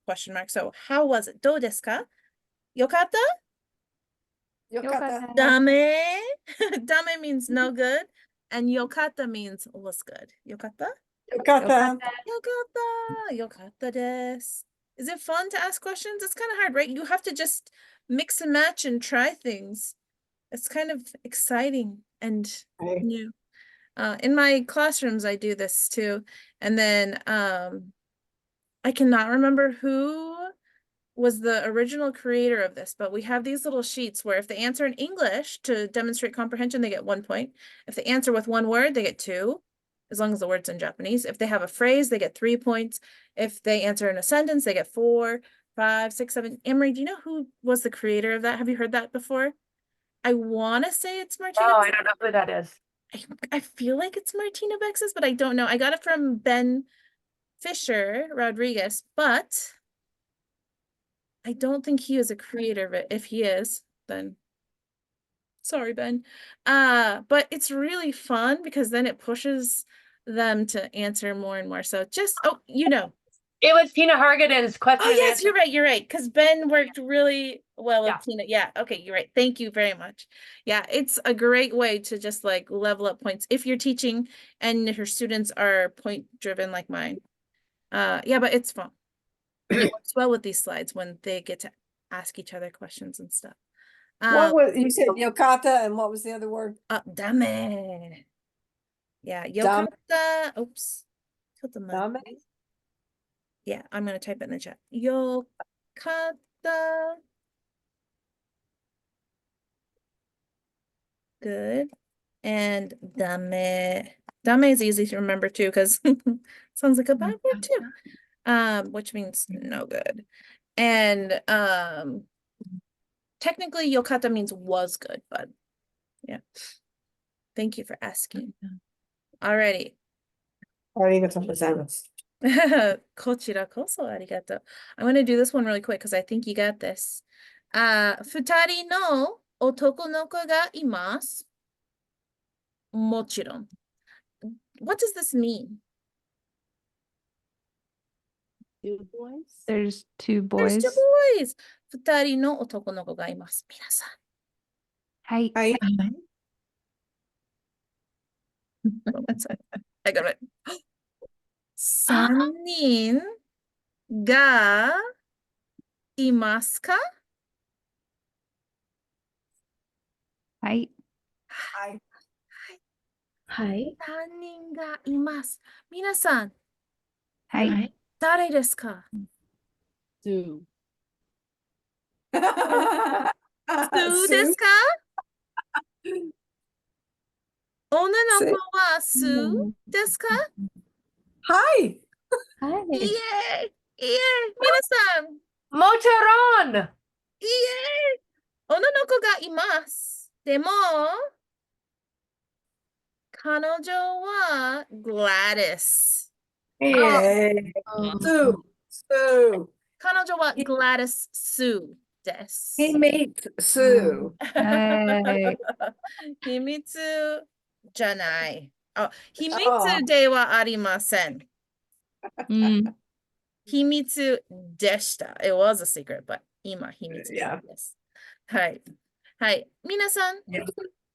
question mark. So how was it? どうですか? よかった? Yokata. Dame. Dame means no good. And yokata means was good. Yokata? Yokata. Yokata. Yokata desu. Is it fun to ask questions? It's kind of hard, right? You have to just mix and match and try things. It's kind of exciting and Right. new. In my classrooms, I do this too. And then I cannot remember who was the original creator of this, but we have these little sheets where if they answer in English to demonstrate comprehension, they get 1 point. If they answer with one word, they get 2, as long as the word's in Japanese. If they have a phrase, they get 3 points. If they answer in a sentence, they get 4, 5, 6, 7. Emery, do you know who was the creator of that? Have you heard that before? I want to say it's Martina. Oh, I don't know who that is. I feel like it's Martina Bexes, but I don't know. I got it from Ben Fisher Rodriguez, but I don't think he is a creator of it. If he is, then sorry, Ben. But it's really fun because then it pushes them to answer more and more. So just, It was Tina Hargaden's question. Oh, and yes, answer. you're right. Because Ben worked really well with Yeah. Tina. Yeah, okay, you're right. Thank you very much. Yeah, it's a great way to just like level up points if you're teaching and your students are point driven like mine. Yeah, but it's fun. And it works well with these slides when they get to ask each other questions and stuff. What was you said yokata and what was the other word? Dame. Yeah, Dame? yokata. Oops. Put the Dame? Yeah, I'm gonna type it in the chat. Yokata. Good. And dame. Dame is easy to remember too, because sounds like a bad word too. Which means no good. And technically yokata means was good, but yeah. Thank you for asking. Alrighty. Arigatou gozaimasu. こちらこそありがとう. I'm gonna do this one really quick because I think you got this. 二人の男の子がいます。もちろん. What does this mean? 2 boys. There's 2 There's boys. 2 boys. 二人の男の子がいます。皆さん。はい。はい。 I got it. 3人がいますか? はい。はい。はい。 3人がいます。皆さん、はい。誰ですか? 2. スーですか? 女の子はスーですか? はい。はい。イエーイイエーイ皆さん Mocharon! イエーイ女の子がいますでも彼女はグラディス Yay. Sue. Sue. 彼女はグラディス・スーです He meets Sue. はい。秘密じゃない秘密 Oh. ではありませんうん。秘密でした It was a secret, but 今秘密 Yeah. ですはいはい皆さん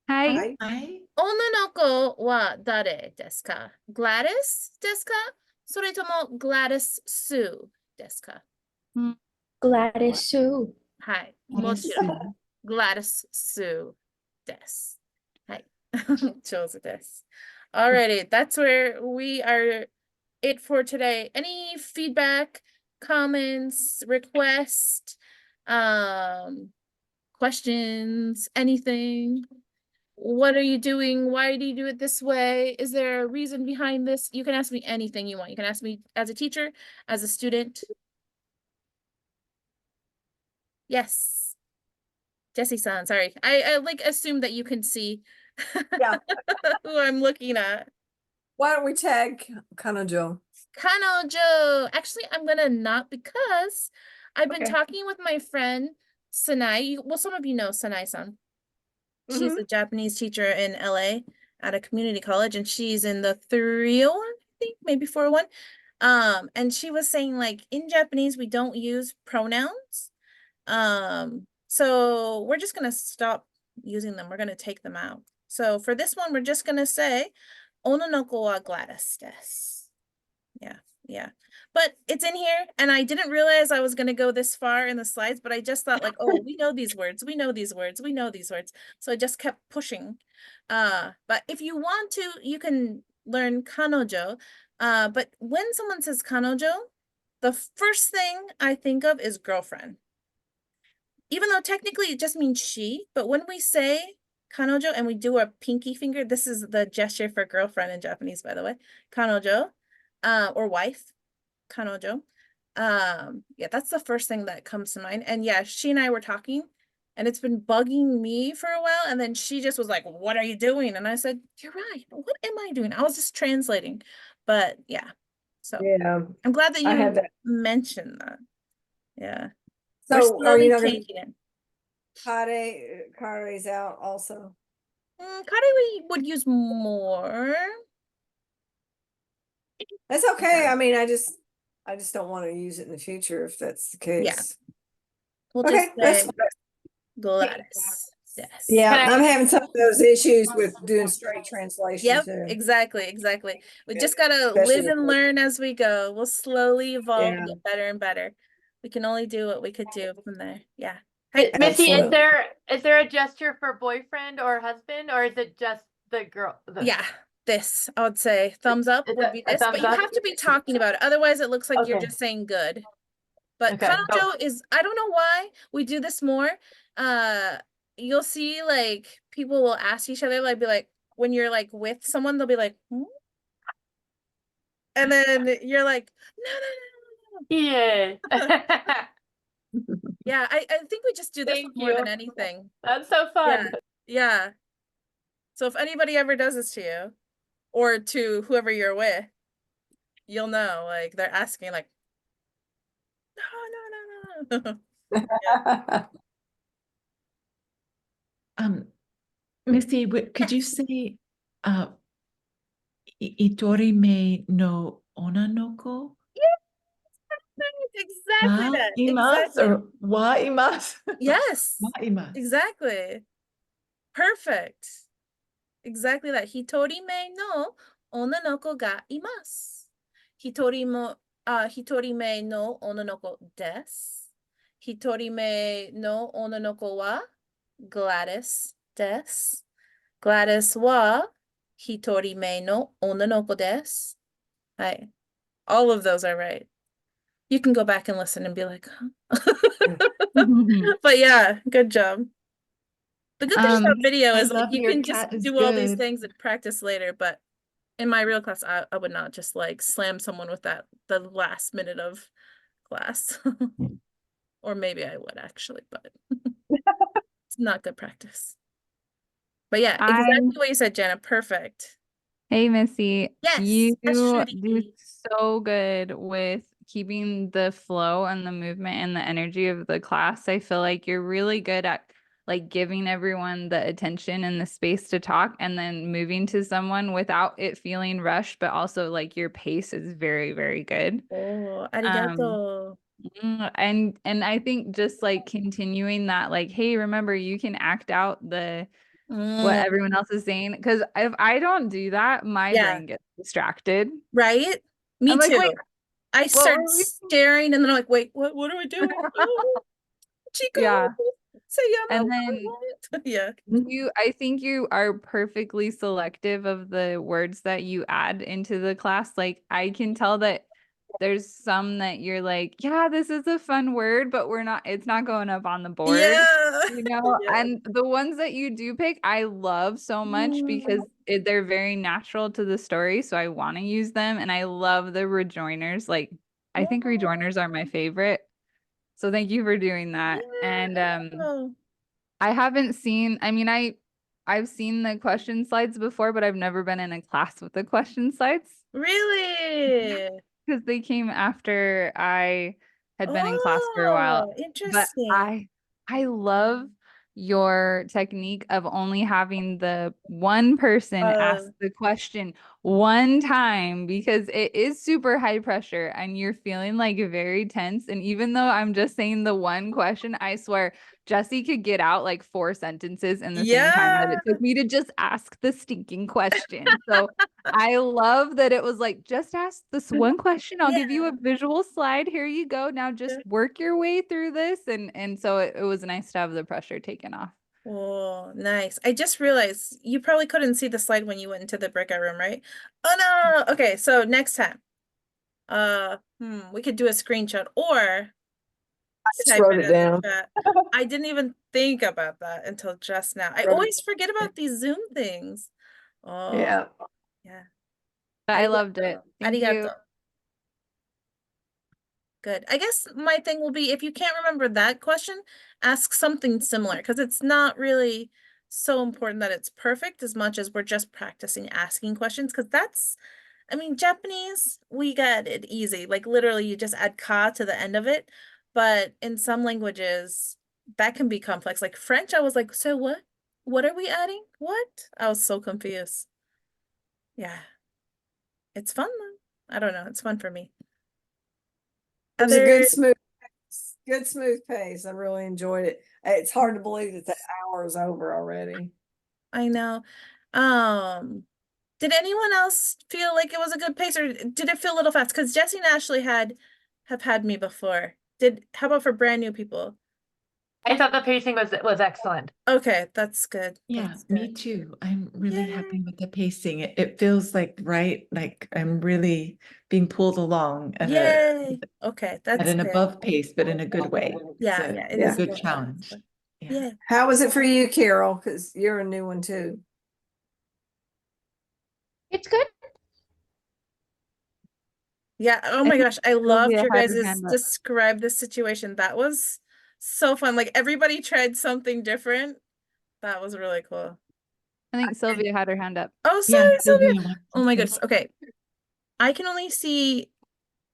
はい。はい。はい。女の子は誰ですか? グラディスですか? それともグラディス・スーですか? グラディス。はい。もちろん。グラディス・スーです。はい。上手です。Alrighty, that's where we are it for today. Any feedback, comments, requests, questions, anything? What are you doing? Why do you do it this way? Is there a reason behind this? You can ask me anything you want. You can ask me as a teacher, as a student. Yes. Jesse-san, sorry. I like assume that you can see Yeah. who I'm looking at. Why don't we tag Kanojo? Kanojo. Actually, I'm gonna not because I've been Okay. talking with my friend Sanai. Well, some of you know Sanai-san. She's a Japanese teacher in LA at a community college, and she's in the 301, I think, maybe 401. And she was saying, like, in Japanese, we don't use pronouns. So we're just going to stop using them. We're going to take them out. So for this one, we're just going to say, Ononoko wa Gladys desu. Yeah, yeah. But it's in here, and I didn't realize I was going to go this far in the slides, but I just thought like, oh, we know these words, we know these words, we know these words. So I just kept pushing. But if you want to, you can learn kanojo. But when someone says kanojo, the first thing I think of is girlfriend. Even though technically it just means she, but when we say kanojo and we do a pinky finger, this is the gesture for girlfriend in Japanese, by the way, kanojo, or wife, kanojo. Yeah, that's the first thing that comes to mind. And yeah, she and I were talking, and it's been bugging me for a while. And then she just was like, "What are you doing?" And I said, "You're right. What am I doing?" I was just translating. But yeah, so Yeah, I'm glad that I you had that. mentioned that. Yeah. We're So are you slowly not gonna changing it. Kare's out also? Kare we would use more. That's okay. Yeah. I mean, I just don't want to use it in the future if that's the case. We'll Okay, just that's say Gladys. Yes. yeah. Can I- I'm having some of those issues with doing straight translation Yep, too. exactly. We Yeah, just gotta especially live and with- learn as we go. We'll slowly evolve and Yeah. get better and better. We can only do what we could do from there. Yeah. Hey, Missy, Absolutely. is there a gesture for boyfriend or husband, or is it just the girl? yeah, this I would say thumbs up Is would it be a this, but thumbs you up? have to be talking about it. Otherwise, it looks like you're Okay. just saying good. But Okay. kanojo is, I don't know why we do this more. You'll see like people will ask each other, like be like, when you're like with someone, they'll be like, hmm? And then you're like, no. Yeah. Yeah, I think we just do this Thank more than you. anything. That's so fun. Yeah. So if anybody ever does this to you, or to whoever you're with, you'll know, like they're asking like, no. Missy, could you say Itorime no onanoko? Exactly that. Imasu Exactly. or wa imasu? Yes. Wa imasu. Exactly. Perfect. Exactly that. Hitorime no onanoko ga imasu. Hitorime no onanoko desu. Hitorime no onanoko wa Gladys desu. Gladys wa hitorime no onanoko desu. Hi. All of those are right. You can go back and listen and be like, huh? But yeah, good job. The good thing about video I is like love you your can just cat is do all these good. things and practice later. But in my real class, I would not just like slam someone with that the last minute of class. Or maybe I would actually, but it's not good practice. But yeah, exactly what you said, Jenna. Perfect. Hey, Missy, Yes, you that's do Shruti. so good with keeping the flow and the movement and the energy of the class. I feel like you're really good at like giving everyone the attention and the space to talk and then moving to someone without it feeling rushed, but also like your pace is very, very good. Oh, arigato. And I think just like continuing that, like, hey, remember you can act out what everyone else is saying. Because if I don't do that, my Yeah. brain gets distracted. Right? Me I'm like, too. wait, I what start were we- staring and then I'm like, wait, what are we doing? Oh, Chico, Yeah. Sayama, And then what? Yeah. I think you are perfectly selective of the words that you add into the class. Like I can tell that there's some that you're like, yeah, this is a fun word, but it's not going up on the board. Yeah. You know, Yeah. and the ones that you do pick, I love so much because they're very natural to the story. So I want to use them. And I love the rejoiners. Like, I think rejoiners are my favorite. So thank you for doing that. And Oh, I haven't seen, I mean, I've seen the question slides before, but I've never been in a class with the question slides really? because they came after I had been in class for a while. But Interesting. I love your technique of only having the one person ask the question one time because it is super high pressure and you're feeling like very tense. And even though I'm just saying the one question, I swear Jesse could get out like 4 sentences in the same time that it took me to just ask the stinking question. So I love that it was like, just ask this one question. I'll give you a visual slide. Here you go. Now just work your way through this. And so it was nice to have the pressure taken off. Oh, nice. I just realized you probably couldn't see the slide when you went into the breakout room, right? Oh no. Okay, so next time. We could do a screenshot or Just type wrote it it in the down. chat. I didn't even think about that until just now. I Right. always forget about these Zoom things. Oh, Yeah. yeah. But I Arigato. loved it. Thank you. Arigato. Good. I guess my thing will be if you can't remember that question, ask something similar because it's not really so important that it's perfect as much as we're just practicing asking questions because that's, I mean, Japanese, we got it easy. Like literally you just add ka to the end of it. But in some languages, that can be complex. Like French, I was like, so what? What are we adding? What? I was so confused. Yeah. It's fun though. I don't know. It's fun for me. It was a Other good smooth pace. I really enjoyed it. It's hard to believe that the hour is over already. I know. Did anyone else feel like it was a good pace or did it feel a little fast? Because Jesse and Ashley have had me before. How about for brand new people? I thought the pacing was excellent. Okay, that's good. Yeah, That's me good. too. I'm really happy Yay. with the pacing. It feels like like I'm really being pulled along at Yay. Okay, at that's an good. above pace, but in a good way. Yeah, It's yeah, it a is good good. challenge. Yeah. Yeah. How was it for you, Carol? Because you're a new one too. It's good. Yeah. Oh I my think gosh, I loved Sylvia your had her guys' hand up. describe the situation. That was so fun. Like everybody tried something different. That was really cool. I think Sylvia had her hand up. Oh, Yeah, sorry, Sylvia. Sylvia wants Oh to my say goodness. Okay. I can only see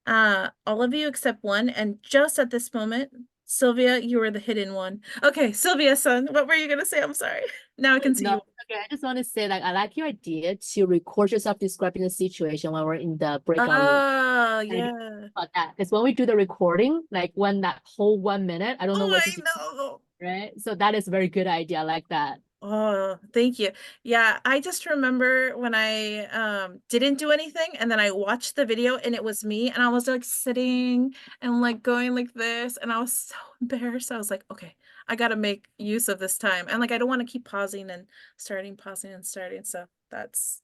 all of you except one, and just at this moment, Sylvia, you were the hidden one. Okay, Sylvia, son, what were you gonna say? I'm sorry. Now I can see No, you. okay, I just want to say, like, I like your idea to record yourself describing the situation when we're in the breakout room. Oh, I yeah. About that, because when we do the recording, like when that whole 1 minute, I don't know Oh, what I to do, know. right? So that is a very good idea. I like that. Oh, thank you. Yeah, I just remember when I didn't do anything and then I watched the video and it was me and I was like sitting and like going like this and I was so embarrassed. I was like, okay, I got to make use of this time. And like I don't want to keep pausing and starting, pausing and starting. So that's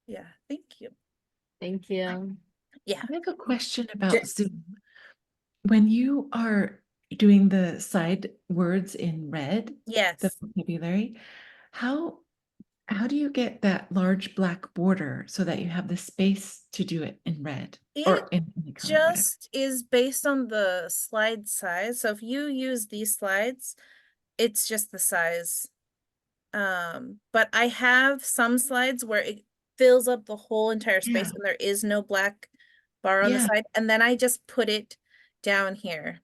yeah, thank you. Thank you. Yeah. I have a question about Zoom. When you are doing the side words in red, the Yes. vocabulary, how do you get that large black border so that you have the space to do it in red or It in any color, whatever? just is based on the slide size. So if you use these slides, it's just the size. But I have some slides where it fills up the whole entire space Yeah. and there is no black bar on the Yeah. side. And then I just put it down here.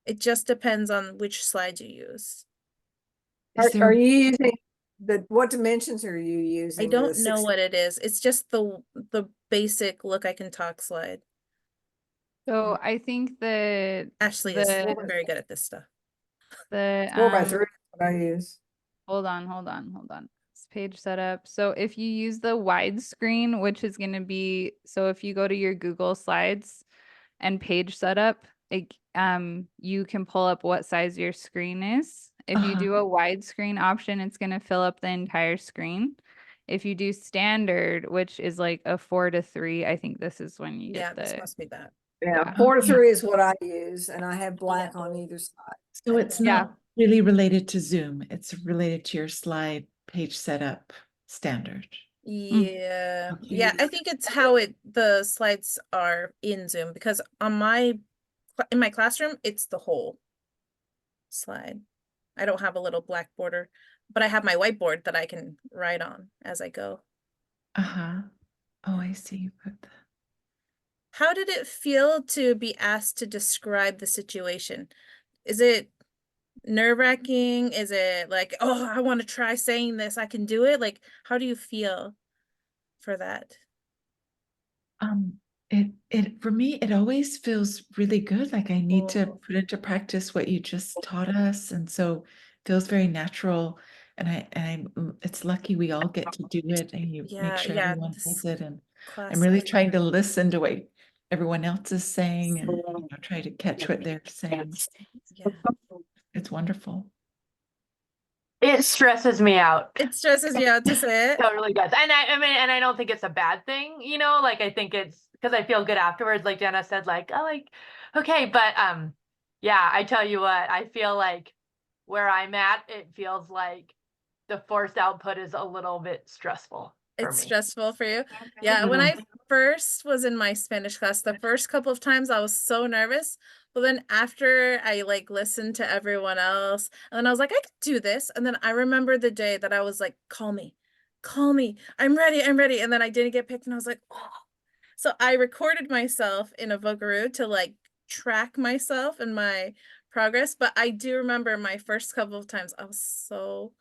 It just depends on which slide you use. Is Are there, you using what dimensions are you using? I don't know what it is. It's just the basic look I can talk slide. So I think that Ashley is the very good at this stuff. 4x3 is what I use. hold on. This page setup. So if you use the widescreen, which is going to be, so if you go to your Google Slides and page setup, you can pull up what size your screen is. If you do a widescreen option, it's going to fill up the entire screen. If you do standard, which is like a 4:3, I think this is when you Yeah, get this the must be that. Yeah, Yeah. 4:3 is what I use, and I have black on either side. so it's Yeah. not really related to Zoom. It's related to your slide page setup standard. Yeah. Okay. Yeah, I think it's how the slides are in Zoom because on in my classroom, it's the whole slide. I don't have a little black border, but I have my whiteboard that I can write on as I go. Uh-huh. Oh, I see. You put the... How did it feel to be asked to describe the situation? Is it nerve-wracking? Is it like, oh, I want to try saying this, I can do it? Like, how do you feel for that? It for me, it always feels really good. Like I need to Mhm. put into practice what you just taught us, and so it feels very natural. And it's lucky we all get to do it, and you make Yeah, sure yeah, everyone this does it. And I'm class, really trying to listen to what everyone else is saying, and try to catch what they're saying. yeah. It's wonderful. It stresses me out. It stresses you out to say it. Totally does. And I mean, and I don't think it's a bad thing, you know, like I think it's because I feel good afterwards, like Jenna said, like, oh, like, okay, but yeah, I tell you what, I feel like where I'm at, it feels like the forced output is a little bit stressful for It's me. stressful for you. Yeah, when Mhm. I first was in my Spanish class, the first couple of times I was so nervous. But then after I like listened to everyone else, and then I was like, I can do this. And then I remember the day that I was like, call me, I'm ready, I'm ready. And then I didn't get picked, and I was like, oh. So I recorded myself in a Vocaroo to like track myself and my progress. But I do remember my first couple of times I was so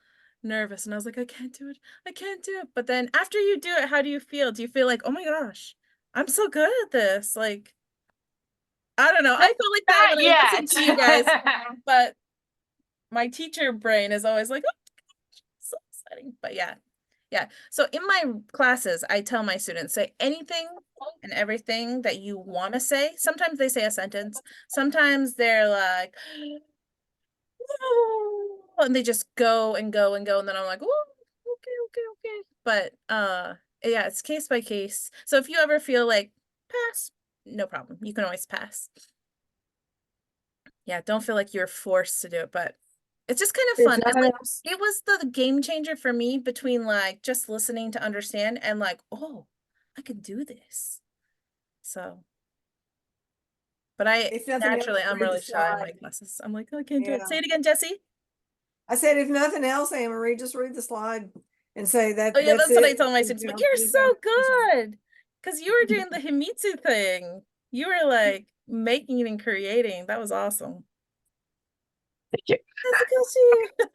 nervous, and I was like, I can't do it. I can't do it. But then after you do it, how do you feel? Do you feel like, oh my gosh, I'm so good at this? Like, I don't know. I feel like that Not when I listen to you guys, yet. but my teacher brain is always like, oh, so exciting. But yeah. Yeah. So in my classes, I tell my students, say anything and everything that you want to say. Sometimes they say a sentence. Sometimes they're like, and they just go and go and go. And then I'm like, oh, okay. But yeah, it's case by case. So if you ever feel like pass, no problem. You can always pass. Yeah, don't feel like you're forced to do it, but it's just kind of If fun. nothing Like, else, it was the game changer for me between like just listening to understand and like, oh, I can do this. So, but I if nothing else, naturally I'm read the really shy in my slide. classes. I'm like, oh, I can't do it. Yeah. Say it again, Jesse. I said, if nothing else, Anne Marie, just read the slide and say that Oh yeah, that's that's what I it. tell my students. But you're so good because you were doing the Himitsu thing. You were like making it and creating. That was awesome. Thank you.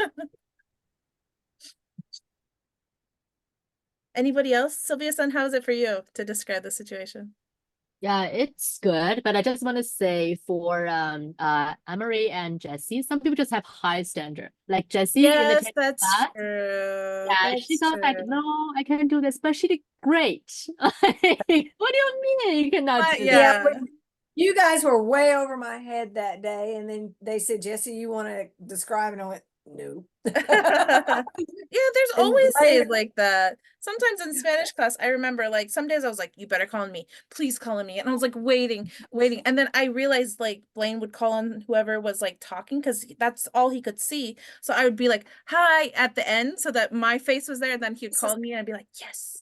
Hazukashi. Anybody else? Sylvia-san, how is it for you to describe the situation? Yeah, it's good, but I just want to say for Amory and Jessie, some people just have high standard. Like Jessie in the Yes, tennis that's class, true. yeah, she That's felt like, true. no, I can't do this, but she did great. Like, what do you mean you cannot But do Yeah, that? yeah. you guys were way over my head that day. And then they said, Jesse, you want to describe it? And I went, no. Yeah, there's And always days later, like that. Sometimes in Spanish class, I remember like some days I was like, you better call on me. Please call on me. And I was like waiting. And then I realized like Blaine would call on whoever was like talking because that's all he could see. So I would be like, hi at the end so that my face was there. And then he would call me and I'd be like, yes.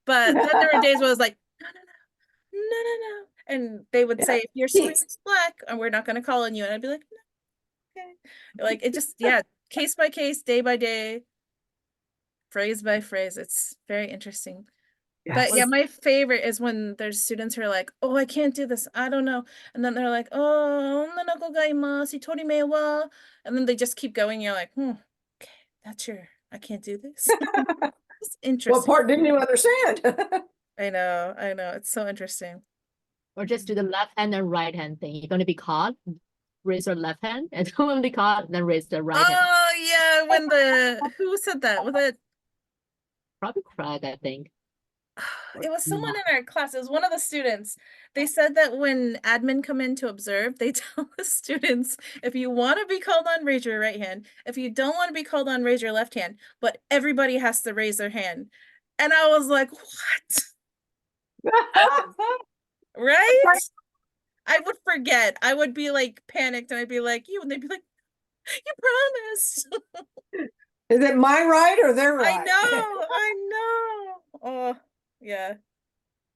But then there were days where I was like, no. And they would yeah, say, if your screen is black, and we're not going to call on you. And I'd be like, no, okay. Like it just, yeah, case by case, day by day, phrase by phrase. It's very interesting. But yeah, my favorite is when there's students who are like, oh, I can't do this. I don't know. And then they're like, oh, nanako ga imasu, itorime wa. And then they just keep going. You're like, okay, that's I can't do this. It's what interesting. part didn't you understand? I know. It's so interesting. Or just do the left hand and right hand thing. You're going to be caught, raise your left hand, and when to be caught, then raise the right hand. Oh yeah, when who said that? Was it Probably Craig, I think. it was someone in our class. It was one of the students. They said that when admin come in to observe, they tell the students, if you want to be called on, raise your right hand. If you don't want to be called on, raise your left hand. But everybody has to raise their hand. And I was like, what? Right? I would forget. I would be like panicked and I'd be like, you, and they'd be like, you promised. Is it my right or their right? I know. Oh, yeah.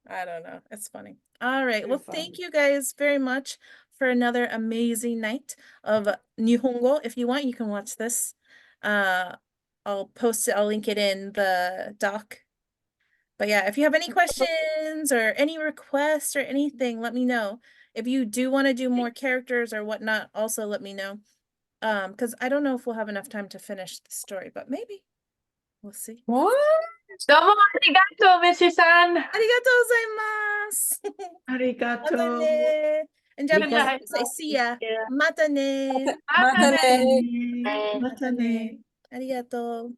I don't know. It's funny. All right. Well, thank you guys very much for another amazing night of Nihongo. If you want, you can watch this. I'll post it. I'll link it in the doc. But yeah, if you have any questions or any requests or anything, let me know. If you do want to do more characters or whatnot, also let me know. Because I don't know if we'll have enough time to finish the story, but maybe. We'll see. What? Domo arigato, Michi-san. Arigato gozaimasu. Arigato. Mata ne. In Japanese, night. you say see ya. Mata ne. Matane. Matane. Arigato.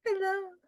Hello.